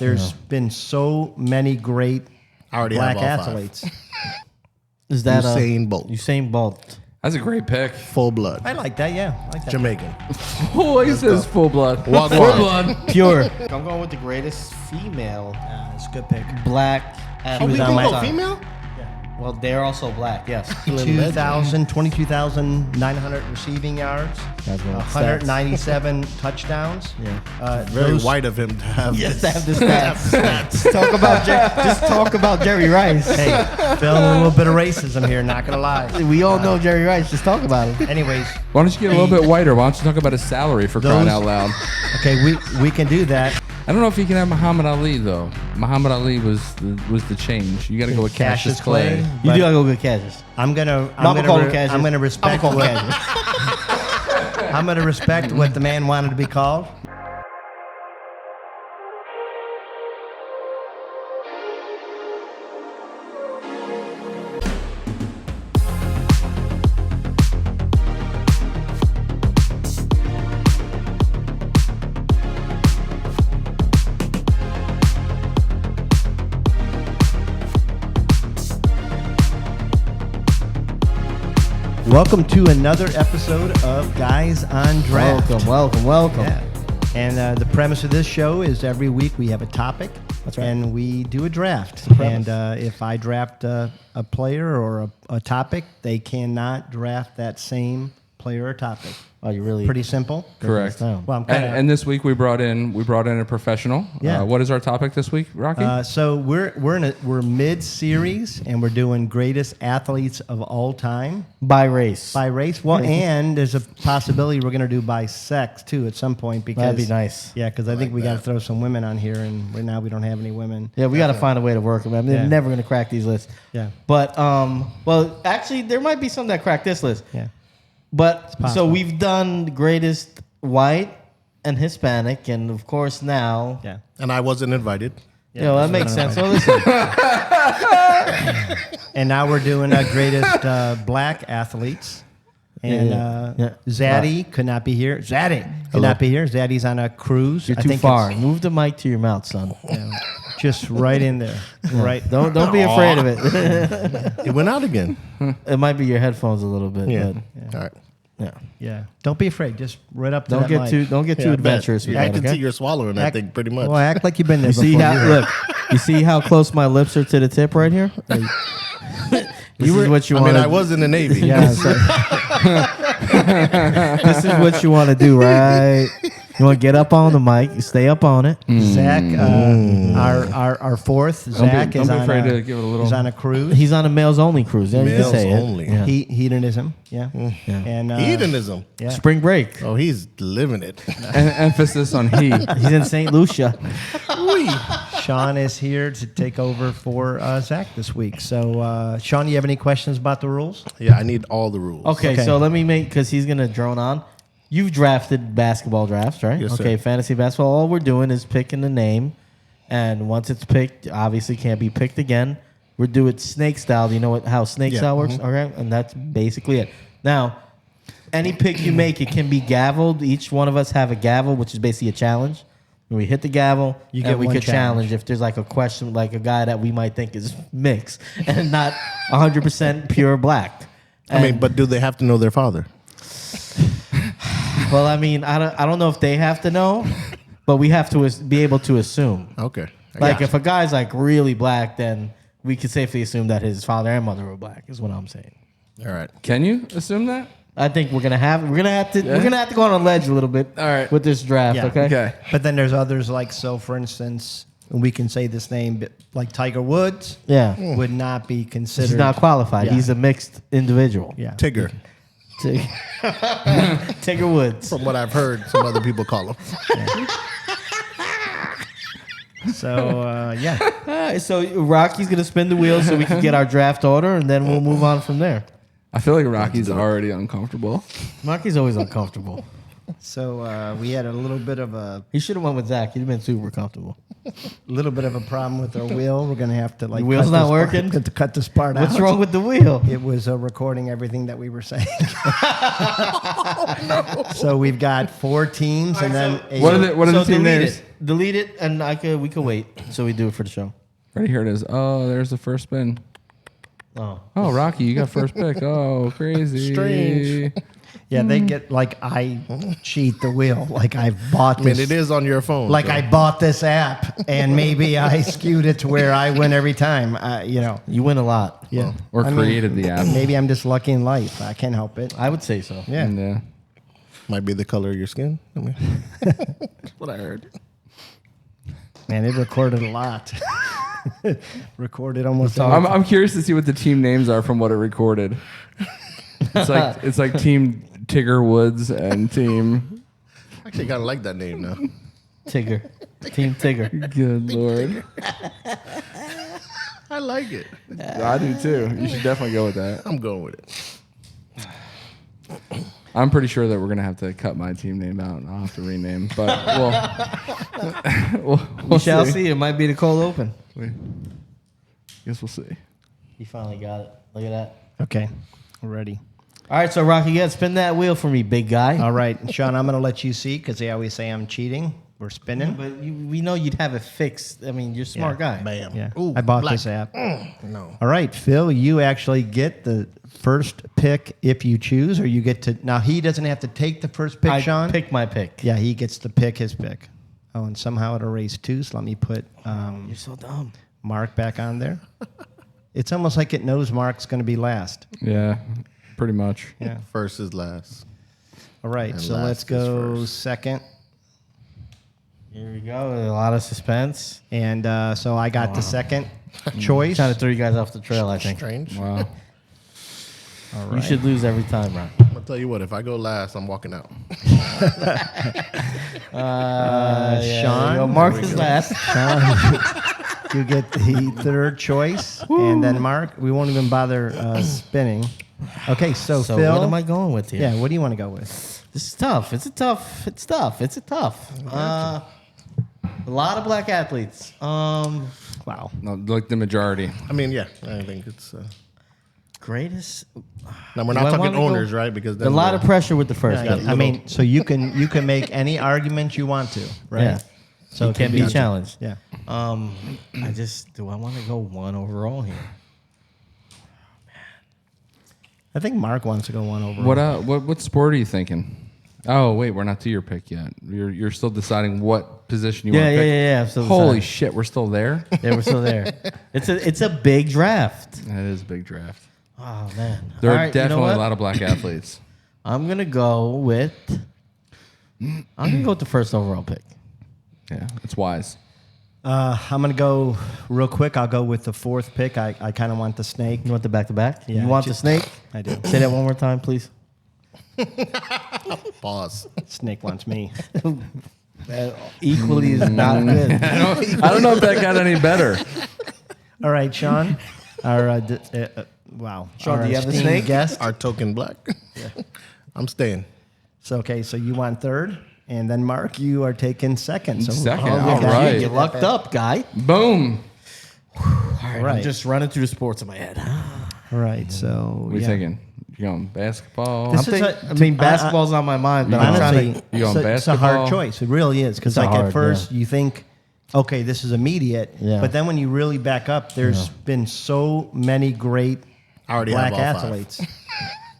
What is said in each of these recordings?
There's been so many great black athletes. Is that Usain Bolt? Usain Bolt. That's a great pick. Full blood. I like that, yeah. I like that. Jamaican. Oh, he says full blood. Walk Full on. blood. Pure. I'm going with the greatest female It's a good pick. black Oh, we athlete. can my go side. female? Well, they're also black, yes. 22,900 receiving yards, That's one of the 197 touchdowns. Yeah. Very white of him to have Yes, this. to have the stats. Just talk about Jerry Rice. Hey, feeling a little bit of racism here, not going to lie. We all know Jerry Rice. Just talk about him. Anyways, Why don't you get a little bit whiter? Why don't you talk about his salary for crying out loud? okay, we can do that. I don't know if he can have Muhammad Ali though. Muhammad Ali was the change. You got to go with Cassius Clay. You But do gotta go with Cassius. I'm gonna respect what I'm gonna respect what the man wanted to be called. Welcome to another episode of Guys on Draft. Welcome. Yeah. And the premise of this show is every week we have a topic. That's right. And we do a draft. And if I draft a player or a topic, they cannot draft that same player or topic. Oh, you really Pretty simple. Correct. down. Well, I'm kind of. And this week we brought in a professional. Yeah. What is our topic this week, Rocky? So we're mid-series and we're doing greatest athletes of all time by race. by race. Well, and there's a possibility we're going to do by sex too at some point because That'd be nice. Yeah, because I think we got to throw some women on here, and right now we don't have any women. Yeah, we got to find a way to work them. I mean, Yeah. they're never gonna crack these lists. Yeah. But well, actually, there might be some that crack this list. Yeah. But so possible. we've done the greatest white and Hispanic, and of course now, Yeah. And I wasn't invited. that makes sense. So listen, And now we're doing greatest black athletes. And Yeah. Zaddy could not be here. Zaddy could not be here. Zaddy's on a cruise. you're I too think far. it's, Move the mic to your mouth, son. just right in there. Right. Don't be afraid of it. It went out again. It might be your headphones a little bit. Yeah. But All right. yeah. Yeah. Don't be afraid. Just right up to Don't that get mic. too Yeah, adventurous with I that. can Okay? see you're swallowing that thing pretty much. Well, act like you've been there You see before. how You're- You see how close my lips are to the tip right here? This is what you I want. mean, I was in the Navy. Yeah. So, This is what you want to do, right? You want to get up on the mic, you stay up on it. Zach, our fourth, Zach don't is be on afraid a, to give it a little- He's on a cruise. He's on a males only cruise. Yeah, you can Males say only. it. Yeah. Hedonism. Yeah. And Hedonism. Yeah. Spring break. Oh, he's living it. Emphasis on he. He's in St. Lucia. Sean is here to take over for Zach this week. So, Sean, you have any questions about the rules? Yeah, I need all the rules. Okay, Okay. so let me make, because he's going to drone on. You've drafted basketball drafts, right? Yes, sir. Okay, fantasy basketball. All we're doing is picking the name. And once it's picked, obviously can't be picked again. We're doing snake style. Do you know how snake Yeah. style works? Okay, and that's basically it. Now, any pick you make, it can be gavelled. Each one of us have a gavel, which is basically a challenge. When we hit the gavel, You and get we one could challenge if there's like a question, like a guy that we might think is mixed and not 100% pure black. I mean, And- but do they have to know their father? well, I mean, I don't know if they have to know, but we have to be able to assume. Okay. I Like got if a guy's like really black, then we could safely assume that his father and mother were black. Is what I'm saying. you. All right. Can you assume that? I think we're gonna have to go on a ledge a little bit. All right. With this draft, Yeah. okay? Okay. But then there's others like, so for instance, we can say this name, but like Tiger Woods Yeah. would not be considered. He's not qualified. Yeah. He's a mixed individual. Yeah. Tigger. Tiger Woods. From what I've heard, some other people call him. So, yeah. All right, so Rocky's gonna spin the wheel so we can get our draft order, and then we'll move on from there. I feel like Rocky's already uncomfortable. Rocky's always uncomfortable. So we had a little bit of a He should have went with Zach. He'd have been super comfortable. problem with our wheel. We're gonna have to like The wheel's cut not this part- working? to cut this part out. What's wrong with the wheel? It was recording everything that we were saying. So we've got 4 teams and then What are the So team delete names? it. delete it, and we could wait. So we do it for the show. Ready? Here it is. Oh, there's the first spin. Oh, Rocky, you got first pick. Oh, crazy. Strange. Yeah, they get like I cheat the wheel. Like I bought I mean, this. it is on your phone. Like so. I bought this app, and maybe I skewed it to where I win every time. you win a lot. Yeah. Or I mean, created the app. Maybe I'm just lucky in life. I can't help it. I would say so. Yeah. Yeah. Might be the color of your skin. I mean, that's what I heard. Man, it recorded a lot. Recorded almost. I'm curious to see what the team names are from what it recorded. It's like Team Tigger Woods and Team. Actually, kind of like that name now. Tigger. Team Tigger. Good Lord. I like it. I do too. You should definitely go with that. I'm going with it. I'm pretty sure that we're gonna have to cut my team name out and I'll have to rename. But We shall see. It might be the cold open. Guess we'll see. He finally got it. Look at that. Okay, we're ready. All right, so Rocky, spin that wheel for me, big guy. All right, Sean, I'm going to let you see because they always say I'm cheating. We're spinning. But we know you'd have it fixed. I mean, you're a smart guy. Bam. Yeah, Ooh, I bought black. this app. No. All right, Phil, you actually get the first pick if you choose, or you get to. Now, he doesn't have to take the first pick, I Sean. pick my pick. Yeah, he gets to pick his pick. Oh, and somehow it erased two, so let me put You're so dumb. Mark back on there. It's almost like it knows Mark's going to be last. Yeah, pretty much. Yeah. First is last. All right, And so last let's is go first. second. Here we go. A lot of suspense. And so I got the second choice. Trying to throw you guys off the trail, I think. Strange. Wow. All You right. should lose every time, Ron. I'm gonna tell you what. If I go last, I'm walking out. Sean? Yo, Mark is last. Sean, you get the third choice. And then Mark, we won't even bother spinning. Okay, so So Phil. what am I going with here? Yeah, what do you want to go with? This is tough. It's tough. A lot of black athletes. Wow. No, like the majority. I mean, yeah. I think it's. Greatest. Now we're Do not I talking wanna go- owners, right? Because A then lot of we're- pressure with the first Yeah, guy. I mean, so you can make any argument you want to, right? Yeah. So You it can could be challenged. Yeah. Do I want to go one overall here? I think Mark wants to go one over. What sport are you thinking? Oh wait, we're not to your pick yet. You're still deciding what position you want to pick. Yeah. So Holy shit, we're still there. Yeah, we're still there. It's a big draft. That is a big draft. Oh man. There All are right, you know definitely what? a lot of black athletes. I'm gonna go with the first overall pick. Yeah, it's wise. I'm going to go real quick. I'll go with the fourth pick. I kind of want the snake. You want the back to back? Yeah, You want just- the snake? I do. Say that one more time, please. Pause. Snake wants me. That equally is not good. I don't know if that got any better. All right, Sean. Wow. Sean, Our do you have the esteemed snake? guest. Our token black. I'm staying. So, okay, so you want third, and then Mark, you are taking second. So Second, look all at that. right. You lucked up, guy. Boom. All right. I'm just running through the sports in my head. All right, so What are you thinking? You going basketball? This I'm is thinking, basketball's on my mind, but I'm trying honestly, to. You going it's a hard basketball? choice. It really is because, It's like, hard, at first you think, okay, this is immediate, Yeah. but then when you really back up, there's been so many great I already black have all five. athletes.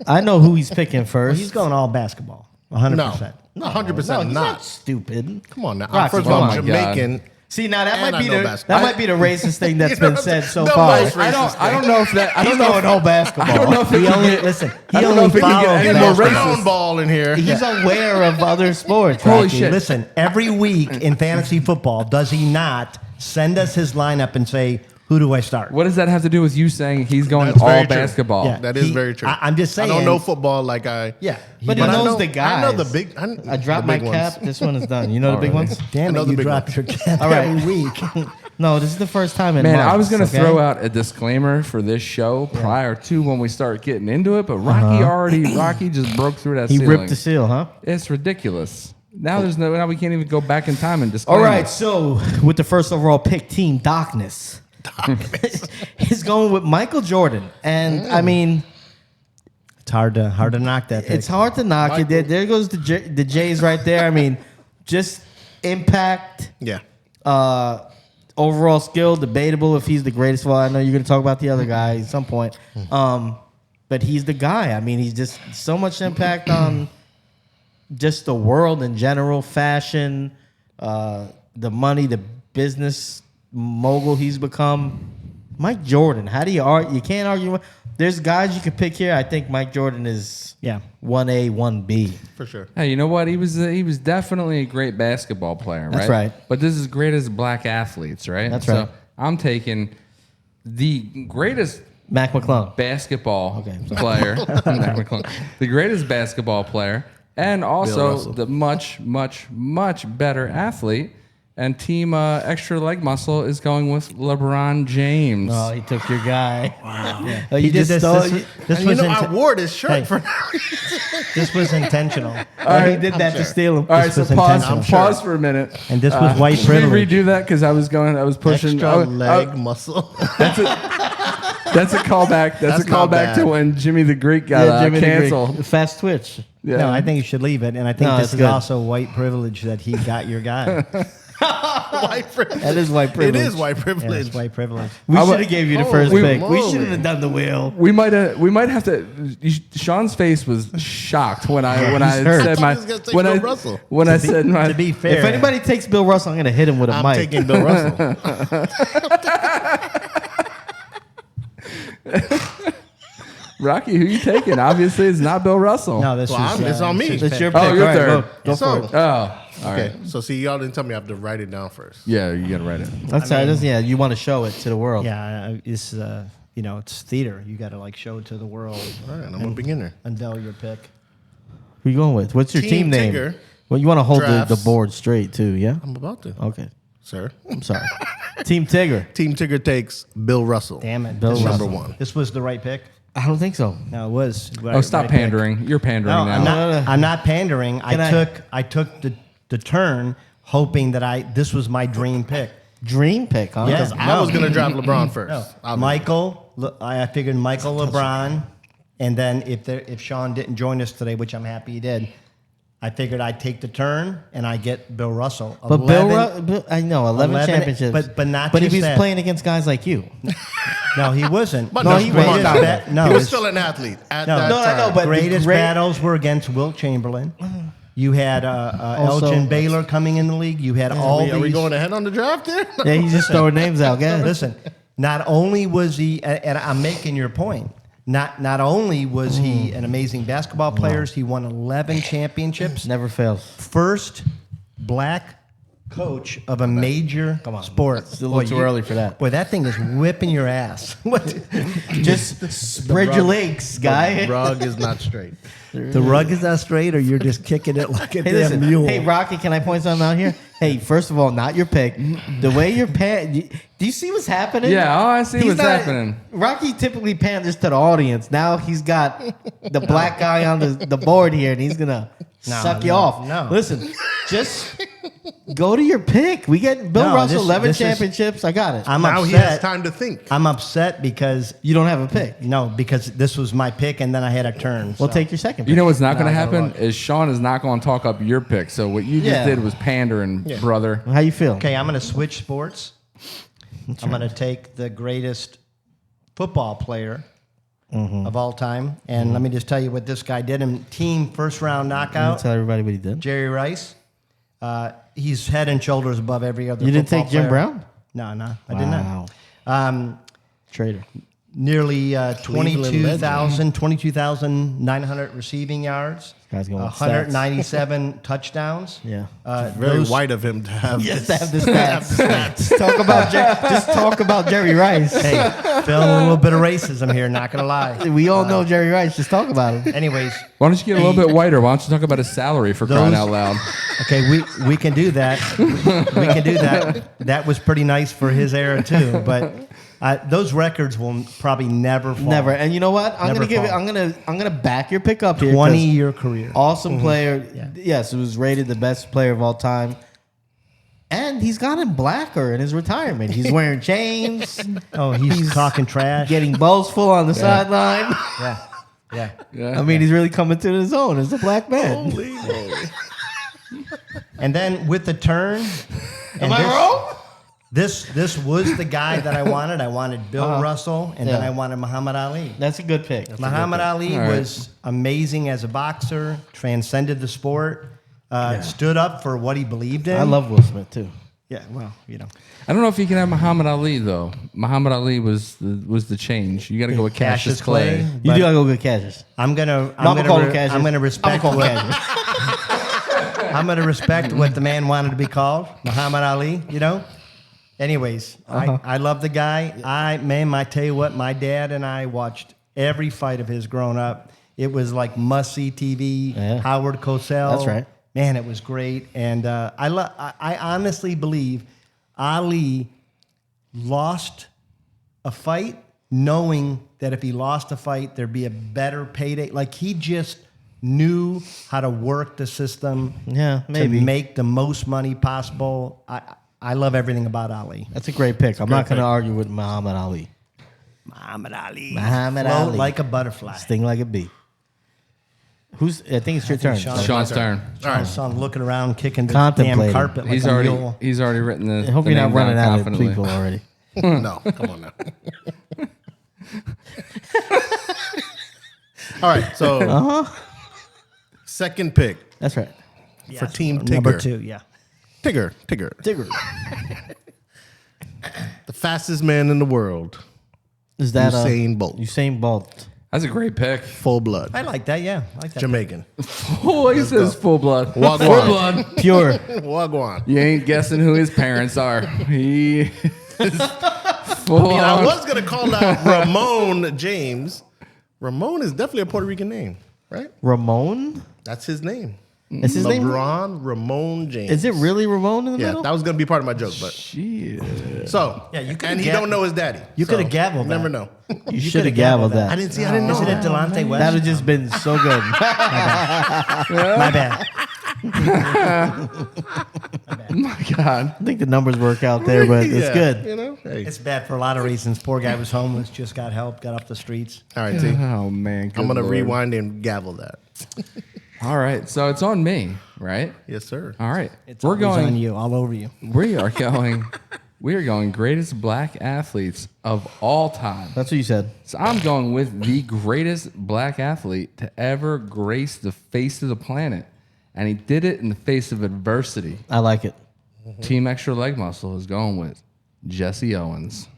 I know who he's picking Well, first. he's going all basketball, 100%. No, 100% No, he's not. not stupid. Come on now. Rocky, First of come all, on. I'm Jamaican. See, now that And might I be know the basketball. that might be the racist thing that's You know been what I'm said saying? so far. Nobody's racist. I don't know if that. I He's don't know. going whole basketball. I don't know if it He can only get- listen. I He don't know only if it can get follows any more basketball. Brown ball in here. He's aware of other sports. Holy Rocky. shit. Listen, every week in fantasy football, does he not send us his lineup and say, who do I start? What does that have to do with you saying he's going That's very all true. basketball? Yeah. That is He- very true. I'm just saying. I don't know football like I. Yeah. But he I knows know- the guys. I know the big. I dropped my the big cap. ones. This one is done. You know the big ones? Damn I know it, the you big dropped ones. your cap All right. every week. No, this is the first time in Man, months, I was going to okay? throw out a disclaimer for this show prior to when we start getting into it, but Rocky just broke through that He ceiling. ripped the seal, huh? It's ridiculous. Now now we can't even go back in time and disclaim. All right, it. so with the first overall pick, Team Darkness is going with Michael Jordan, and I mean, It's hard to knock that pick. it's hard to knock it. There goes the Jays right there. I mean, just impact, Yeah. overall skill, debatable if he's the greatest. Well, I know you're going to talk about the other guy at some point. But he's the guy. I mean, he's just so much impact on just the world in general, fashion, the money, the business mogul he's become. Mike Jordan, how do you argue? You can't argue. There's guys you could pick here. I think Mike Jordan is 1A, 1B. For sure. Hey, you know what? He was definitely a great basketball player, right? That's right. But this is great as black athletes, right? That's so right. I'm taking the greatest Mac McClung. basketball player, Mac McClung, the greatest basketball player, and also Russell. the much, much, much better athlete. And team extra leg muscle is going with LeBron James. Oh, he took your guy. Wow. Yeah. Oh, He you did just this. stole. This And was I wore this shirt Hey. for this was intentional, He did that to steal him. All right, This so was pause. intentional. Pause for a minute. and this was white Can we privilege. redo that? Because I was pushing. extra leg muscle. That's a callback. That's a That's not callback bad. to when Jimmy the Greek got Jimmy the Greek. canceled. Fast twitch. Yeah. No, I think you should leave it, and I think No, this it's is good. also white privilege that he got your guy. White privilege. That is white It privilege. is white Yeah, privilege. it's white privilege. We How should about- have gave you the Holy first pick. We moly. should have done the wheel. We might have to. Sean's face was shocked when I hurt. said I my thought he was gonna take when Bill I Russell. when I said my To be fair, If anybody takes Bill Russell, I'm going to hit him with a I'm mic. taking Bill Russell. Rocky, who you taking? Obviously, it's not Bill Russell. no, this Well, is it's on me. this is That's your pick. pick. Oh, you're All right, third. Go So- for it. Oh, all Okay, right. so see, y'all didn't tell me I have to write it down first. Yeah, you gotta write it. That's all right. Yeah, you want to show it to the world. Yeah, it's it's theater. You got to like show it to the world. All right, I'm a beginner. Unveil your pick. Who you going with? What's your Team team name? Tigger Well, you want to hold the drafts. board straight too, yeah? I'm about to. Okay. Sir. I'm sorry. Team Tigger. Team Tigger takes Bill Russell. Damn it, Bill this was- Number one. This was the right pick. I don't think so. No, it was. Oh, stop pandering. You're pandering No, now. I'm not. No. I'm not pandering. Can I took the turn, hoping that this was my dream pick. Dream pick, huh? Yeah. Because I was going to draft LeBron first. No, I'll- I figured Michael LeBron, and then if Sean didn't join us today, which I'm happy he did, I figured I'd take the turn and I get Bill Russell. But 11 Bill, I know 11 championships. but not But he just was that. playing against guys like you. No, he wasn't. But No, no, he he was. was. No, He was it's- still an athlete at No. that No, time. I know, but- greatest great- battles were against Wilt Chamberlain. You had Also- Elgin Baylor coming in the league. You had all Are these. we going ahead on the draft there? Yeah, he's just throwing names out, guys. Listen, not only was he, and I'm making your point. Not only was he an amazing basketball player, he won 11 championships. Never fails. First black coach of a major sport. Still a little too early for that. Boy, that thing is whipping your ass. What? Just spread your legs, guy. Rug is not straight. The rug is not straight, or you're just kicking it like a Hey, damn listen. mule. Hey, Rocky, can I point something out here? Hey, first of all, not your pick. The way you're do you see what's happening? Yeah, oh, I see He's what's not- happening. Rocky typically panders to the audience. Now he's got the black guy on the board here, and he's gonna suck you no, off. no. Listen, just go to your pick. We get Bill No, Russell, this- 11 this is- championships. I got it. I'm Now he has upset. time to think. I'm upset because You don't have a pick. because this was my pick, and then I had a turn. Well, so. take your second pick. You know what's not going to No, I gotta happen look. is Sean is not going to talk up your pick. So what you just Yeah. did was pandering, brother. How you feel? Okay, I'm going to switch sports. I'm going to take the greatest football player of all time, and let me just tell you what this guy did in team first round Can you knockout. tell everybody what he did? Jerry Rice. He's head and shoulders above every other. You didn't football take Jim player. Brown? No, I did not. Wow. Traitor. Nearly Cleveland 22,900 receiving yards. Guy's going with 197 touchdowns. Yeah. Very those- white of him to have Just this. have the stats. Talk about just talk about Jerry Rice. Hey, feeling a little bit of racism here, not going to lie. We all know Jerry Rice. Just talk about him. Anyways, Why don't you get a little bit whiter? Why don't you talk about his salary for crying Those- out loud? okay, we can do that. We can do that. That was pretty nice for his era too, but those records will probably never fall. Never. And you know what? I'm Never gonna give it. fall. I'm gonna back your pick up here. 20-year career. Awesome player. Yeah. Yes, it was rated the best player of all time. And he's gotten blacker in his retirement. He's wearing chains, Oh, he's talking trash. getting boastful on the sideline. Yeah. I mean, he's really coming to his own as a black man. Holy moly. And then with the turn, Am I wrong? This was the guy that I wanted. I wanted Bill Russell, and then Yeah. I wanted Muhammad Ali. That's a good pick. Muhammad Ali All right. was amazing as a boxer, transcended the sport, stood up for what he believed in. I love Will Smith too. Yeah, well, you know. I don't know if you can have Muhammad Ali though. Muhammad Ali was the change. You got to go with Cassius Clay. You But do gotta go get Cassius. I'm gonna call him Cassius. I'm gonna respect I'm gonna what call him Cassius. I'm gonna respect what the man wanted to be called, Muhammad Ali. You know. Anyways, I love the guy. I tell you what, my dad and I watched every fight of his growing up. It was like must-see TV. Yeah. Howard Cosell. That's right. Man, it was great. And I honestly believe Ali lost a fight knowing that if he lost a fight, there'd be a better payday. Like he just knew how to work the system Yeah, maybe. to make the most money possible. I love everything about Ali. That's a great pick. I'm not great gonna pick. argue with Muhammad Ali. Muhammad Ali. Muhammad Float Ali. like a butterfly. Sting like a bee. I think it's your turn. Sean Stern. All right. Son looking around, kicking the Contemplating. damn carpet like He's a already mule. written the. I hope the you're not name running down out of confidently. people already. No, come on now. All right, so second pick That's right. for Team Tigger. Number 2, yeah. Tigger. Tigger. The fastest man in the world. Is that Usain Bolt. Usain Bolt. That's a great pick. Full blood. I like that, yeah. I like that. Jamaican. Oh, he says full blood. Wagwan. Full blood. Pure. Wagwan. You ain't guessing who his parents are. He is full I on. was going to call out Ramon James. Ramon is definitely a Puerto Rican name, right? Ramon? That's his name. Is his name? LeBron Ramon James. Is it really Ramon in the Yeah, middle? that was going to be part of my joke, but Shit. so Yeah, you could've and he gav- don't know his daddy. You so coud've gavelled Never that. know. You should have gavelled that. I didn't know. Isn't it Delonte West? That would just been so good. My bad. My God. I think the numbers work out there, but it's Yeah, good. You know. Hey. It's bad for a lot of reasons. Poor guy was homeless, just got help, got off the streets. All right, T. Oh man. I'm good gonna Lord. rewind and gavel that. All right. So it's on me, right? Yes, sir. All right. It's We're always on going. you, all over you. We are going. We are going greatest black athletes of all time. That's what you said. So I'm going with the greatest black athlete to ever grace the face of the planet. And he did it in the face of adversity. I like it. Team Extra Leg Muscle is going with Jesse Owens.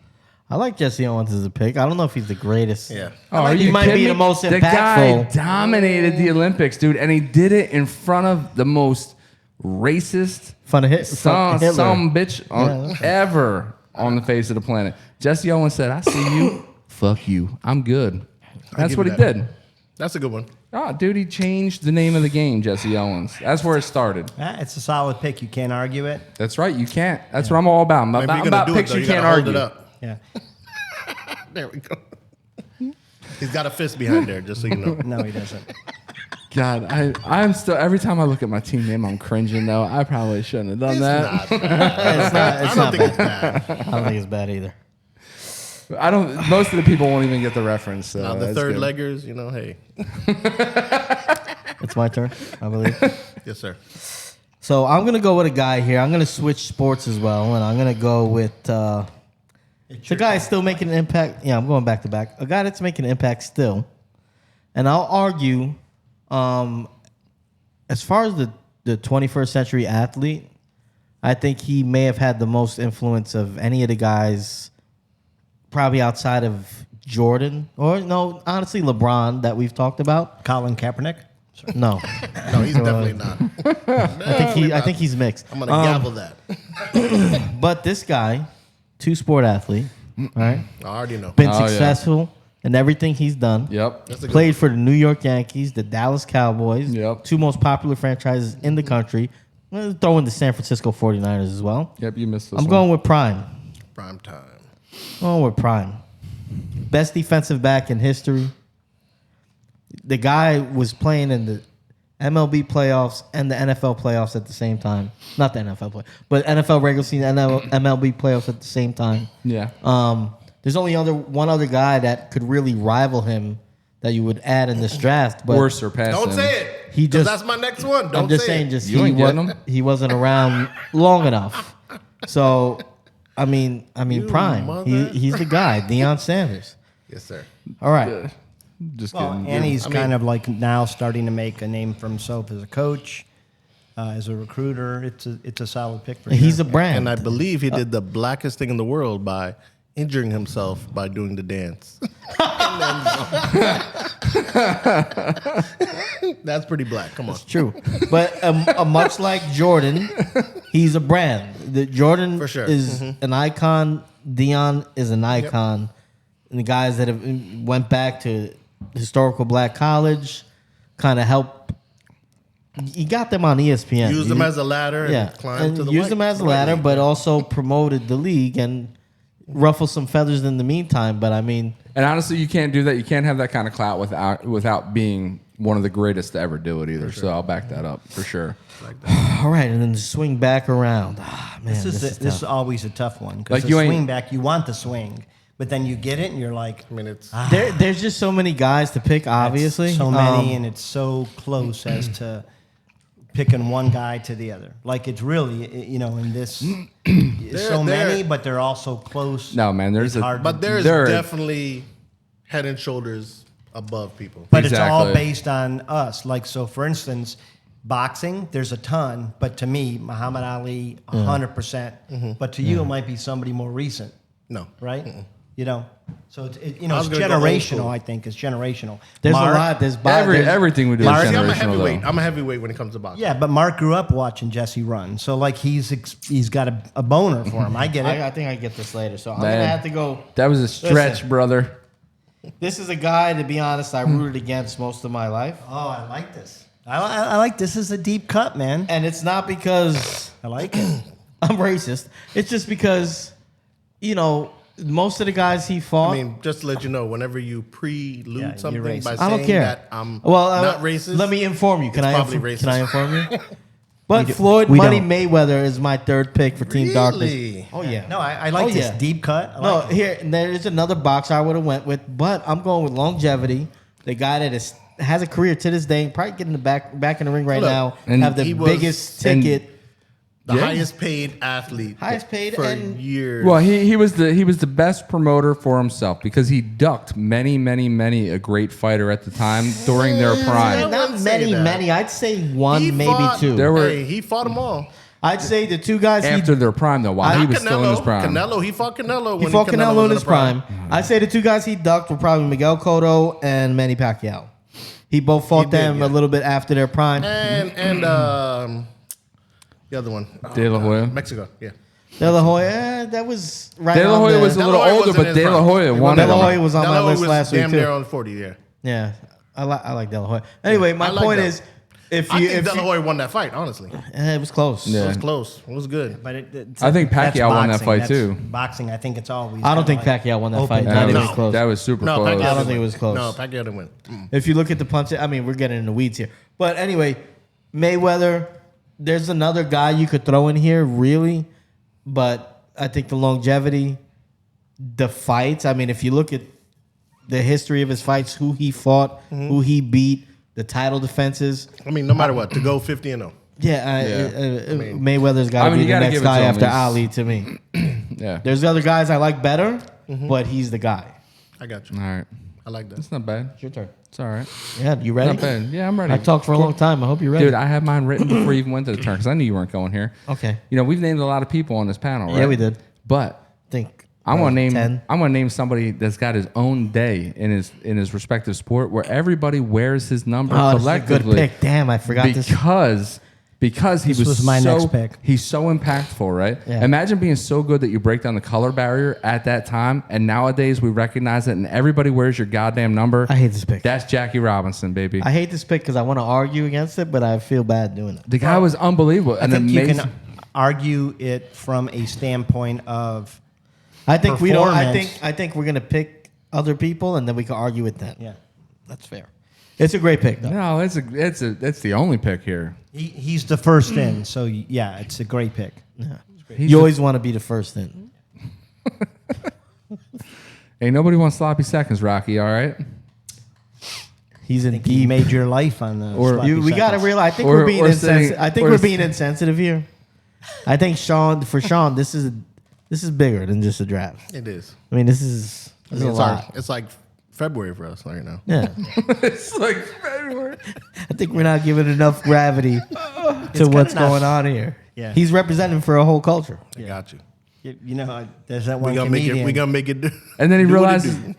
I like Jesse Owens as a pick. I don't know if he's the greatest. Yeah. Are he you might be kidding the me? most The guy impactful. dominated the Olympics, dude, and he did it in front of the most racist Fun of hit. some Hitler. bitch on, ever on the face of the planet. Jesse Owens said, "I see you, fuck you, I'm good." That's give what you he that. did. That's a good one. Oh, dude, he changed the name of the game, Jesse Owens. That's where it started. It's a solid pick. You can't argue it. That's right. You can't. That's what I'm all about. I'm Maybe about, you're I'm gonna about do it picks though. you You can't gotta hold argue. it up. Yeah. There we go. He's got a fist behind there, just so you know. No, he doesn't. God, I'm still, every time I look at my team name, I'm cringing though. I probably shouldn't have done It's that. not bad. It's I don't not think bad. it's bad. I don't think it's bad either. I don't. Most of the people won't even get the reference. So Now the that's third good. leggers, you know, hey. It's my turn, I believe. Yes, sir. So I'm gonna go with a guy here. I'm gonna switch sports as well, and I'm gonna go with the guy that's still making an impact. Yeah, I'm going back to back. A guy that's making an impact still, and I'll argue, as far as the 21st century athlete, I think he may have had the most influence of any of the guys, probably outside of Jordan or no, honestly LeBron that we've talked about. Colin Kaepernick. No, No, he's definitely not. I think he's mixed. I'm gonna gavel that. But this guy, two-sport athlete, all right, I already know. been Oh, yeah. successful in everything he's done. Yep. That's a good Played for the New York Yankees, the Dallas Cowboys, Yep. two most popular franchises in the country. Let's throw in the San Francisco 49ers as well. Yep. You missed this. I'm one. going with Prime. Prime time. Going with Prime. Best defensive back in history. The guy was playing in the MLB playoffs and the NFL playoffs at the same time. Not the NFL play, but NFL regular season and MLB playoffs at the same time. Yeah. There's only one other guy that could really rival him that you would add in this draft. But Or surpass Don't him. say it. He 'Cause just. that's my next one. Don't I'm just say saying, it. just You ain't getting him. he wasn't around long enough. So, I mean, prime. mother- He's the guy, Deion Sanders. Yes, sir. All right. Just Well, kidding. and he's kind of like now starting to make a name for himself as a coach, as a recruiter. It's a solid pick for him. He's a brand. And I believe he did the blackest thing in the world by injuring himself by doing the dance. That's pretty black. Come on. True, but much like Jordan, he's a brand. The Jordan For sure. is an icon. Deion is an icon, and the guys that have went back to historical black college kind of help. You got them on ESPN. Use them as a ladder and climb to the use them as a ladder, but also promoted the league and ruffle some feathers in the meantime. But I mean, And honestly, you can't do that. You can't have that kind of clout without being one of the greatest to ever do it either. So I'll back that up for sure. all right, and then swing back around. Ah, man, This is tough. always a tough one Like because you the ain't- swing back, you want the swing, but then you get it and you're like, I mean, it's There's just so many guys to pick. Obviously, so many, and it's so close as to picking one guy to the other. Like it's really, in this, so many, but they're also close. No, man, there's It's a hard but there's There- definitely head and shoulders above people. But it's all Exactly. based on us. Like, so for instance, boxing, there's a ton, but to me, Muhammad Ali, 100%. But to you, it might be somebody more recent, No. right? So it's I it's was gonna go old generational. school. I think it's generational. there's Mark- a lot. There's everything we do Mark- is See, I'm a generational. heavyweight. Though. I'm a heavyweight when it comes to boxing. Yeah, but Mark grew up watching Jesse run, so like he's got a boner for him. I get it. I think I get this later, so I'm Man. gonna have to go. That was a stretch, Listen. brother. This is a guy, to be honest, I rooted against most of my life, Oh, I like this. I like this. Is a deep cut, man. and it's not because I like it. I'm racist. It's just because, most of the guys he fought. I mean, just to let you know, whenever you prelude Yeah, you're something racist. by I don't saying care. that I'm well, not racist, Let me inform you. Can it's I? probably racist. Can I inform you? But Floyd we Money don't. Mayweather is my third pick for Team Darkness. Really? Oh yeah. No, I like Oh, this yeah. deep cut. I No, like it. here there is another boxer I would have went with, but I'm going with longevity. The guy that has a career to this day, probably getting the back in the ring right Look, now, and have the he was- biggest and- ticket, The Yeah. highest paid athlete. Highest paid for and- years. Well, he was the best promoter for himself because he ducked many a great fighter at the time during their I prime. not wouldn't say that. many. I'd say one, He maybe fought- two. There were- Hey, he fought them all. I'd say the two guys After their prime, though, while he was still in his prime. Canelo, he fought Canelo. he when fought Canelo was in his prime. I'd say the two guys he ducked were probably Miguel Cotto and Manny Pacquiao. He both fought He did, them yeah. a little bit after their prime. And the other one, De La Hoya. Mexico. Yeah, De La Hoya, that was right. De La on Hoya the- was a De La little Hoya older, was in but his De La prime. Hoya won De it. La Hoya was on De La my Hoya list was last week damn too. near on 40. Yeah, Yeah, I like De La Hoya. Anyway, my I like point that. is, if I you, think if De La you- Hoya won that fight. Honestly, it was close. Yeah. it was close. It was good. But it's I think that's Pacquiao won that boxing. fight, That's too. Boxing, I think it's always. I don't think kinda like Pacquiao won that open fight. to Not the- even close. That was super No, close. Pacquiao I don't didn't think it win. was close. No, Pacquiao didn't win. If you look at the punch, I mean, we're getting in the weeds here. But anyway, Mayweather, there's another guy you could throw in here, really. But I think the longevity, the fights, I mean, if you look at the history of his fights, who he fought, who he beat, the title defenses. I mean, no matter what, to go 50-0. Yeah, mean- Mayweather's got I to mean, be you the gotta next give it to guy him. after He's- Ali to me. Yeah. There's other guys I like better, but he's the guy. I got you. All right. I like that. That's not bad. It's your turn. It's all right. Yeah, you ready? Not bad. Yeah, I'm ready. I talked for a long time. I hope you're ready. Dude, I had mine written before you even went to the turn because I knew you weren't going here. Okay. You know, we've named a lot of people on this panel, right? Yeah, we did. But Think. I'm gonna name 10. I'm gonna name somebody that's got his own day in his respective sport where everybody wears his number Oh, this is a collectively. good pick. Damn, I forgot this. Because he This was my so, next pick. He's so impactful, right? Yeah. Imagine being so good that you break down the color barrier at that time, and nowadays we recognize it, and everybody wears your goddamn number. I hate this pick. That's Jackie Robinson, baby. I hate this pick because I want to argue against it, but I feel bad doing it. The guy was unbelievable. I An think you amazing. can argue it from a standpoint of I think we don't. Performance. I think we're gonna pick other people, and then we can argue with that. yeah. That's fair. It's a great pick, though. No, it's the only pick here. He's the first in, so yeah, it's a great pick. He's You always want to be the first in. Ain't nobody wants sloppy seconds, Rocky. All right. He's in You deep. made your life on the sloppy We got to seconds. realize. I think Or- we're being or insensitive. saying- I think or we're s- being insensitive here. I think Sean, this is bigger than just a draft. It is. I mean, this is I a mean, lot. it's like February for us right now. Yeah, It's like February. I think we're not giving enough gravity to what's not. going on here. Yeah. He's representing for a whole culture. I got you. You know, there's that We one gonna make comedian. it. We gonna make it. And then he do what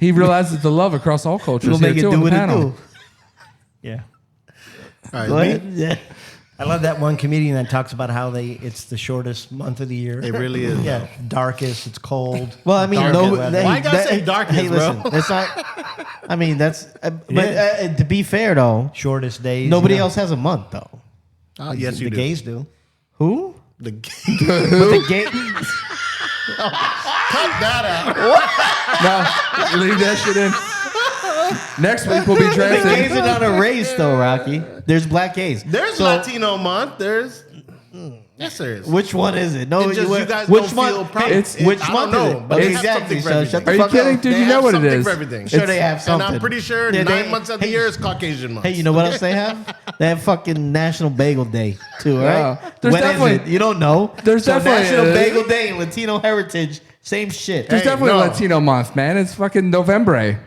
it realizes do. the love across all cultures. We'll here make it too do on the what it panel. do. Yeah. All right, Go me? ahead. Yeah. I love that one comedian that talks about how it's the shortest month of the year. It really is. Yeah, darkest. It's cold. Well, I mean, dark no. weather. Why you gotta say darkness, hey, listen, bro? it's not. I mean, that's. Yeah. To be fair, though, Shortest days. nobody you know. else has a month, though. Yes, you The do. gays do. Who? The But the gay. cut that out. No, leave that shit in. Next week we'll be The gays drafting. are not a race, though, Rocky. There's black gays. There's So, Latino month. There's yes, there is. Which one is it? No, It just, you guys which don't month? feel proud. It's It- which I month don't is know, it? but they have Exactly. something for So everything. shut the Are you fuck kidding, up. dude? They You know have what it something is. for everything. Sure, they have And something. I'm pretty sure Yeah, 9 months of the year is Caucasian month. Hey, you know what else they have? They have fucking National Bagel Day too, right? Yeah. There's When is definitely- it? You don't know. there's so definitely- National Bagel Day and Latino Heritage, same shit. There's Hey, definitely no. Latino month, man. It's fucking November.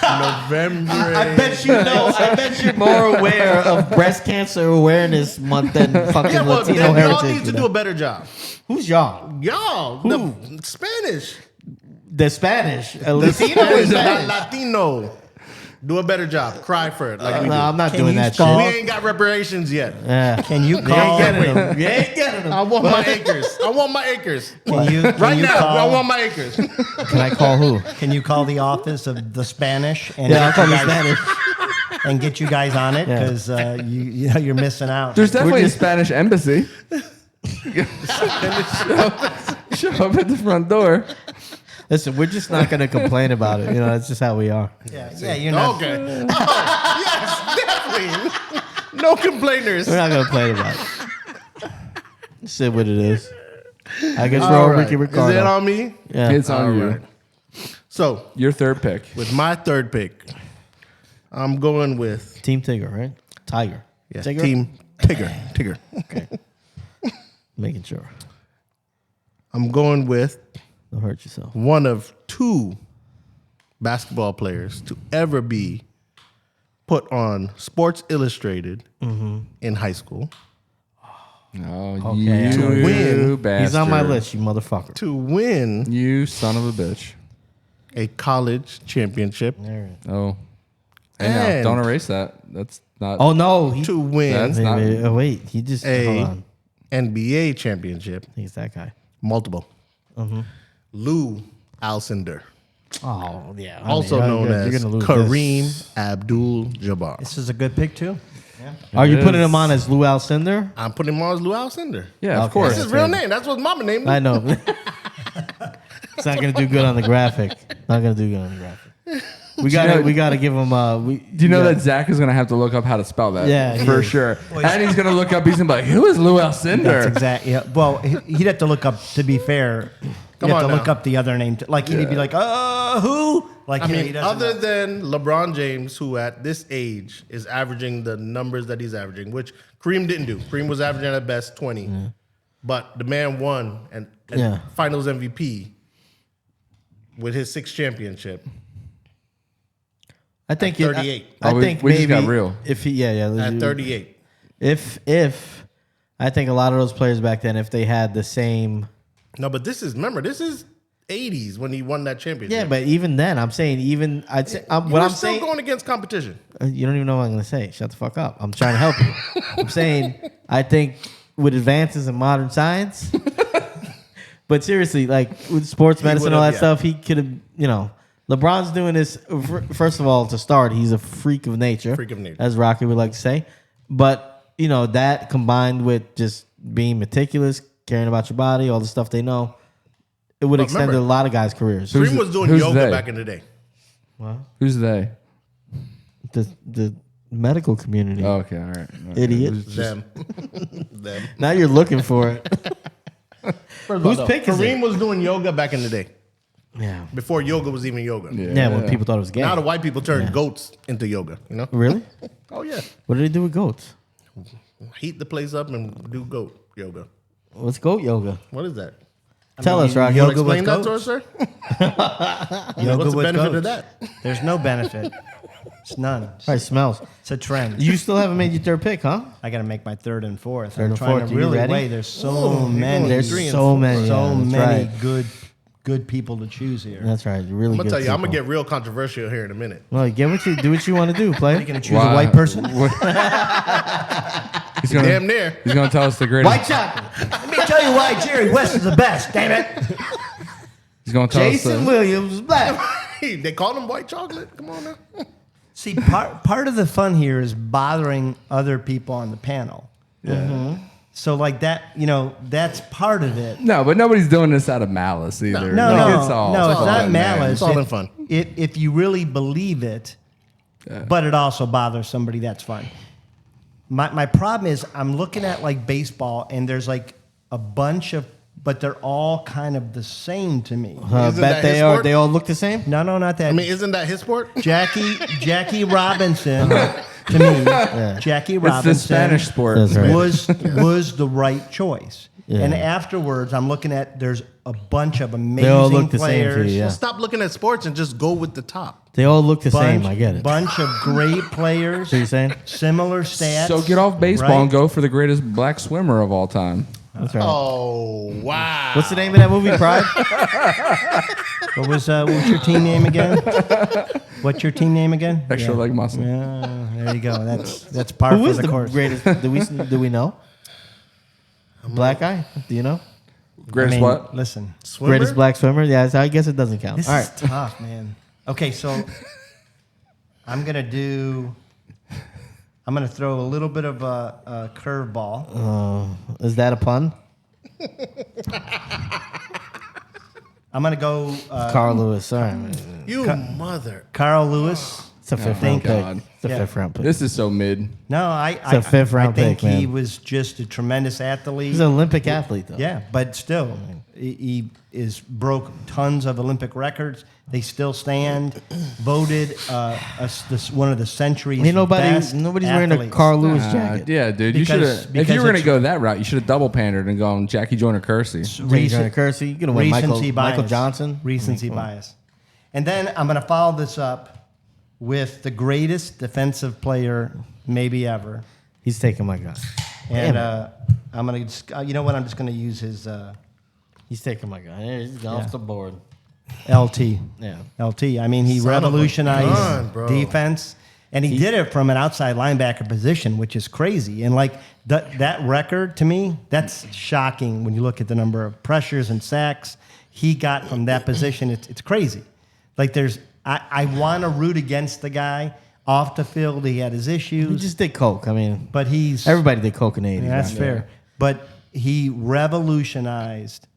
November. I bet you know. I bet you're more aware of Breast Cancer Awareness Month than fucking Yeah, well, Latino then y'all Heritage. need to do a better job. Who's y'all? Y'all, the Spanish. The Spanish. Latino Spanish, is the Spanish. Latino. Do a better job. Cry for it like we No, do. I'm not Can doing you that stop? We shit. ain't got reparations yet. Yeah. Can you You ain't call? getting them. You ain't getting them. I want my acres. I want my acres. Can you, Right you now, I call, want my acres. Can I call who? Can you call the office of the Spanish and Yeah, I'll get call you the guys- Spanish. and get you guys on it Yeah. because you know you're missing out. There's definitely just- a Spanish embassy. show up at the front door. Listen, we're just not going to complain about it. You know, that's just how we are. yeah, you're not. Okay. Oh, yes, definitely. No complainers. We're not going to complain about it. Just what it is. I guess we're All all right. Ricky Ricardo. Is it on me? Yeah. It's on All you. right. So, Your third pick. with my third pick, I'm going with Team Tigger, right? Tiger. Tigger? Team Tigger. Okay. Making sure. I'm going with Don't hurt yourself. one of two basketball players to ever be put on Sports Illustrated in high school. Oh, Okay. you To win. bastard. He's on my list, you motherfucker. To win You son of a bitch. a college championship. Oh. Hey, now, And- don't erase that. That's not. Oh, no. He, To win That's wait, not- wait, oh, wait. He just. Hold a on. NBA championship. He's that guy. Multiple. Lou Alcindor, Oh, yeah. also known you're as gonna lose Kareem this. Abdul-Jabbar. This is a good pick too. Are you It putting is. hung on as Lou Alcindor? I'm putting him on as Lou Alcindor. Yeah, of Okay. course. That's his real name. That's what mama named him. I know. It's not gonna do good on the graphic. Not gonna do good on the graphic. We gotta give him. Do you know that Zach is gonna have to look up how to spell that? Yeah, he for is. sure. And he's gonna look up. He's gonna be like, "Who is Lou Alcindor?" That's exactly. Yeah. Well, he'd have to look up. To be fair, he'd Come have to on look now. up the other name. Like he'd be like, who? Like I you know, he mean, doesn't other know. than LeBron James, who at this age is averaging the numbers that he's averaging, which Kareem didn't do. Kareem was averaging at best 20. But the man won and Yeah. finals MVP with his sixth championship I think at 38. I Oh, we- think we maybe just got real. If he, yeah. at 38. If I think a lot of those players back then, if they had the same. No, but this is 80s when he won that championship. Yeah, but even then, I'm saying I'd say We're what I'm still saying. going against competition. You don't even know what I'm going to say. Shut the fuck up. I'm trying to help you. I'm saying I think with advances in modern science, but seriously, like with sports medicine and all that would've, yeah. stuff, he could have, LeBron's doing this. First of all, to start, he's a freak of nature. Freak of nature. As Rocky would like to say. But, that combined with just being meticulous, caring about your body, all the stuff they know, it would extend remember, a lot of guys' careers. Kareem was doing who's yoga they? back in the day. Who's they? The medical community. Oh, okay, all right. Idiot. It was just- Them. Them. Now you're looking for it. Whose pick is Kareem it? was doing yoga back in the day. Yeah. Before yoga was even yoga. Yeah, when people thought it was gay. Now the white people turned goats into yoga. You know? Really? Oh yeah. What do they do with goats? Heat the place up and do goat yoga. What's goat yoga? What is that? Tell us, Rocky. You Yoga explain with that to goats? us, sir? Yoga What's the with benefit of goats. that? There's no benefit. It's none. Probably smells. It's a trend. You still haven't made your third pick, huh? I got to make my third and fourth. Third I'm and trying fourth. to You really ready? weigh. There's so many. There's three and so four. many. so yeah, that's many right. good people to choose here. That's right. Really I'm good. gonna tell you, I'm gonna people. get real controversial here in a minute. Well, do what you want to do, play. You're going to choose Why- a white person? He's gonna, Damn near. He's gonna tell us the greatest. White chocolate. Let me tell you why Jerry West is the best. Damn it. He's gonna tell Jason us the, Williams is black. They call him white chocolate. Come on now. See, part of the fun here is bothering other people on the panel. Yeah. So like that, that's part of it. No, but nobody's doing this out of malice either. No, Like, no, it's all no, it's fun, not man. malice. It's all in fun. If you really believe it, but it also bothers somebody, that's fine. My problem is I'm looking at like baseball and there's like a bunch of, but they're all kind of the same to me. I Isn't bet that his they are. sport? They all look the same. No, not that. I mean, isn't that his sport? Jackie Robinson, to me, Jackie It's Robinson the Spanish sport. That's right. was the right choice. Yeah. And afterwards, I'm looking at there's a bunch of amazing They all look the same to players. you, yeah. Stop looking at sports and just go with the top. They all look the same. I get it. Bunch of great players. So you're saying? Similar stats. So get off baseball right? and go for the greatest black swimmer of all time. That's right. Oh wow! What's the name of that movie? Pride. What was your team name again? What's your team name again? Extra leg muscle. Yeah, there you go. That's par Who for is the the course. greatest? Do we know? Black guy. Do you know? Greatest what? Listen, Swimmer? Greatest black swimmer. Yeah, so I guess it doesn't count. this All is right. tough, man. Okay, so I'm gonna throw a little bit of a curveball. Is that a pun? I'm gonna go Carl Lewis. All right. You mother. Carl Lewis. It's a fifth Thank round God. pick. It's a Yeah. fifth round pick. This is so mid. No, a fifth round I think pick, man. he was just a tremendous athlete. He's an Olympic athlete, though. Yeah, but still, he broke tons of Olympic records. They still stand. Voted one of the century's Ain't best nobody's wearing a athletes. Carl Lewis jacket. Yeah, dude. You should have. If because you were gonna it's- go that route, you should have double pandered and gone Jackie Joyner Kersey. Johnny Kersey. You could have won Recency bias. Michael Johnson. Recency bias. And then I'm going to follow this up with the greatest defensive player maybe ever. He's taking my guy. And I'm going to, you know what? I'm just going to use his He's taking my guy. He's off the board. LT. Yeah. LT. I mean, he Son of a gun, revolutionized bro. defense. And he did it from an outside linebacker position, which is crazy. And like that record to me, that's shocking when you look at the number of pressures and sacks he got from that position. It's crazy. Like I want to root against the guy off the field. He had his He issues, just did coke. I mean, but he's everybody did coke in the 80s. that's right? fair. But he revolutionized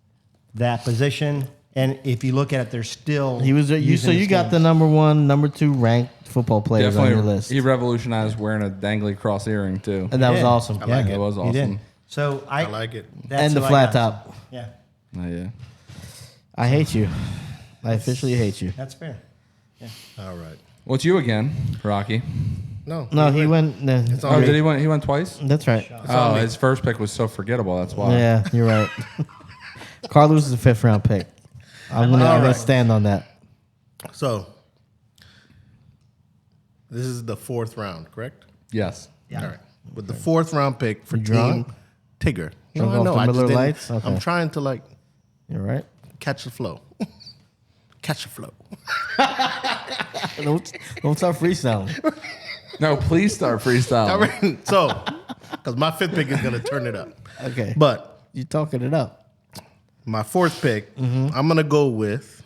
that position. And if you look at it, they're still He was. using You his got the games. number 1, number 2 ranked football players on your Definitely, list, he revolutionized wearing a dangly cross earring too. and that was did. awesome. I like It was He did. awesome. So I like it. that's And the who I flat got. top. Yeah, Oh, yeah. I hate you. I officially hate you. that's fair. All right. What's you again, Rocky? No. No, he went. on Oh, me. did he win? He went twice. That's right. Oh, his first pick was so forgettable. That's why. Yeah, you're right. Carlos is a 5th round pick. I'm gonna right. stand on that. So, this is the 4th round, correct? Yes. Yeah. All right. With the 4th round pick for drunk? Team Tigger. Drunk off the I just Miller didn't- Lights? Okay. I'm trying to like You're right. catch the flow. Catch the flow. Don't start freestyling. No, please start freestyling. All right. So, because my 5th pick is going to turn it up. Okay, But you're talking it up. my 4th pick, I'm going to go with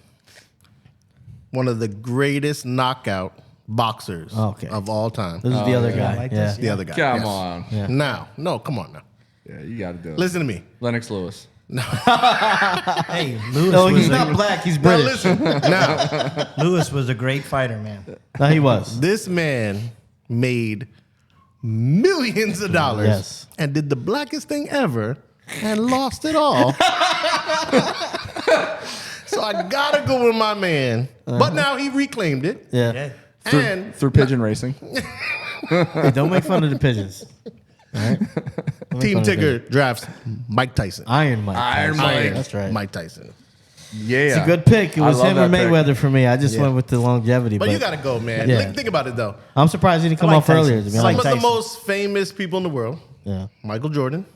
one of the greatest knockout boxers Okay. of all time. This is the other yeah. guy. I like yeah. this. The other guy. Come yes. on. Yeah. Now, no, come on now. Yeah, you got to do it. Listen to me. Lennox Lewis. Hey, Lewis, No, was he's a, not black. He's Now, British. listen. Now, Lewis was a great fighter, man. No, he was. this man made millions of dollars Yes. and did the blackest thing ever and lost it all. So So I gotta go with my man. But now he reclaimed it. Yeah. Yeah. And Through pigeon racing. Hey, don't make fun of the pigeons. All right? Don't make Team fun of the Tigger pigeons. drafts Mike Tyson. Iron Mike. Iron Tyson. Mike. That's right. Mike Tyson. Yeah. It's a good pick. It I was love him or that pick. Mayweather for me. I just went with the longevity. But you gotta go, man. Yeah. Think about it though. I'm surprised he didn't come I like off Tyson. earlier. To be I like honest. Some of the Tyson. most famous people in the world: Yeah. Michael Jordan,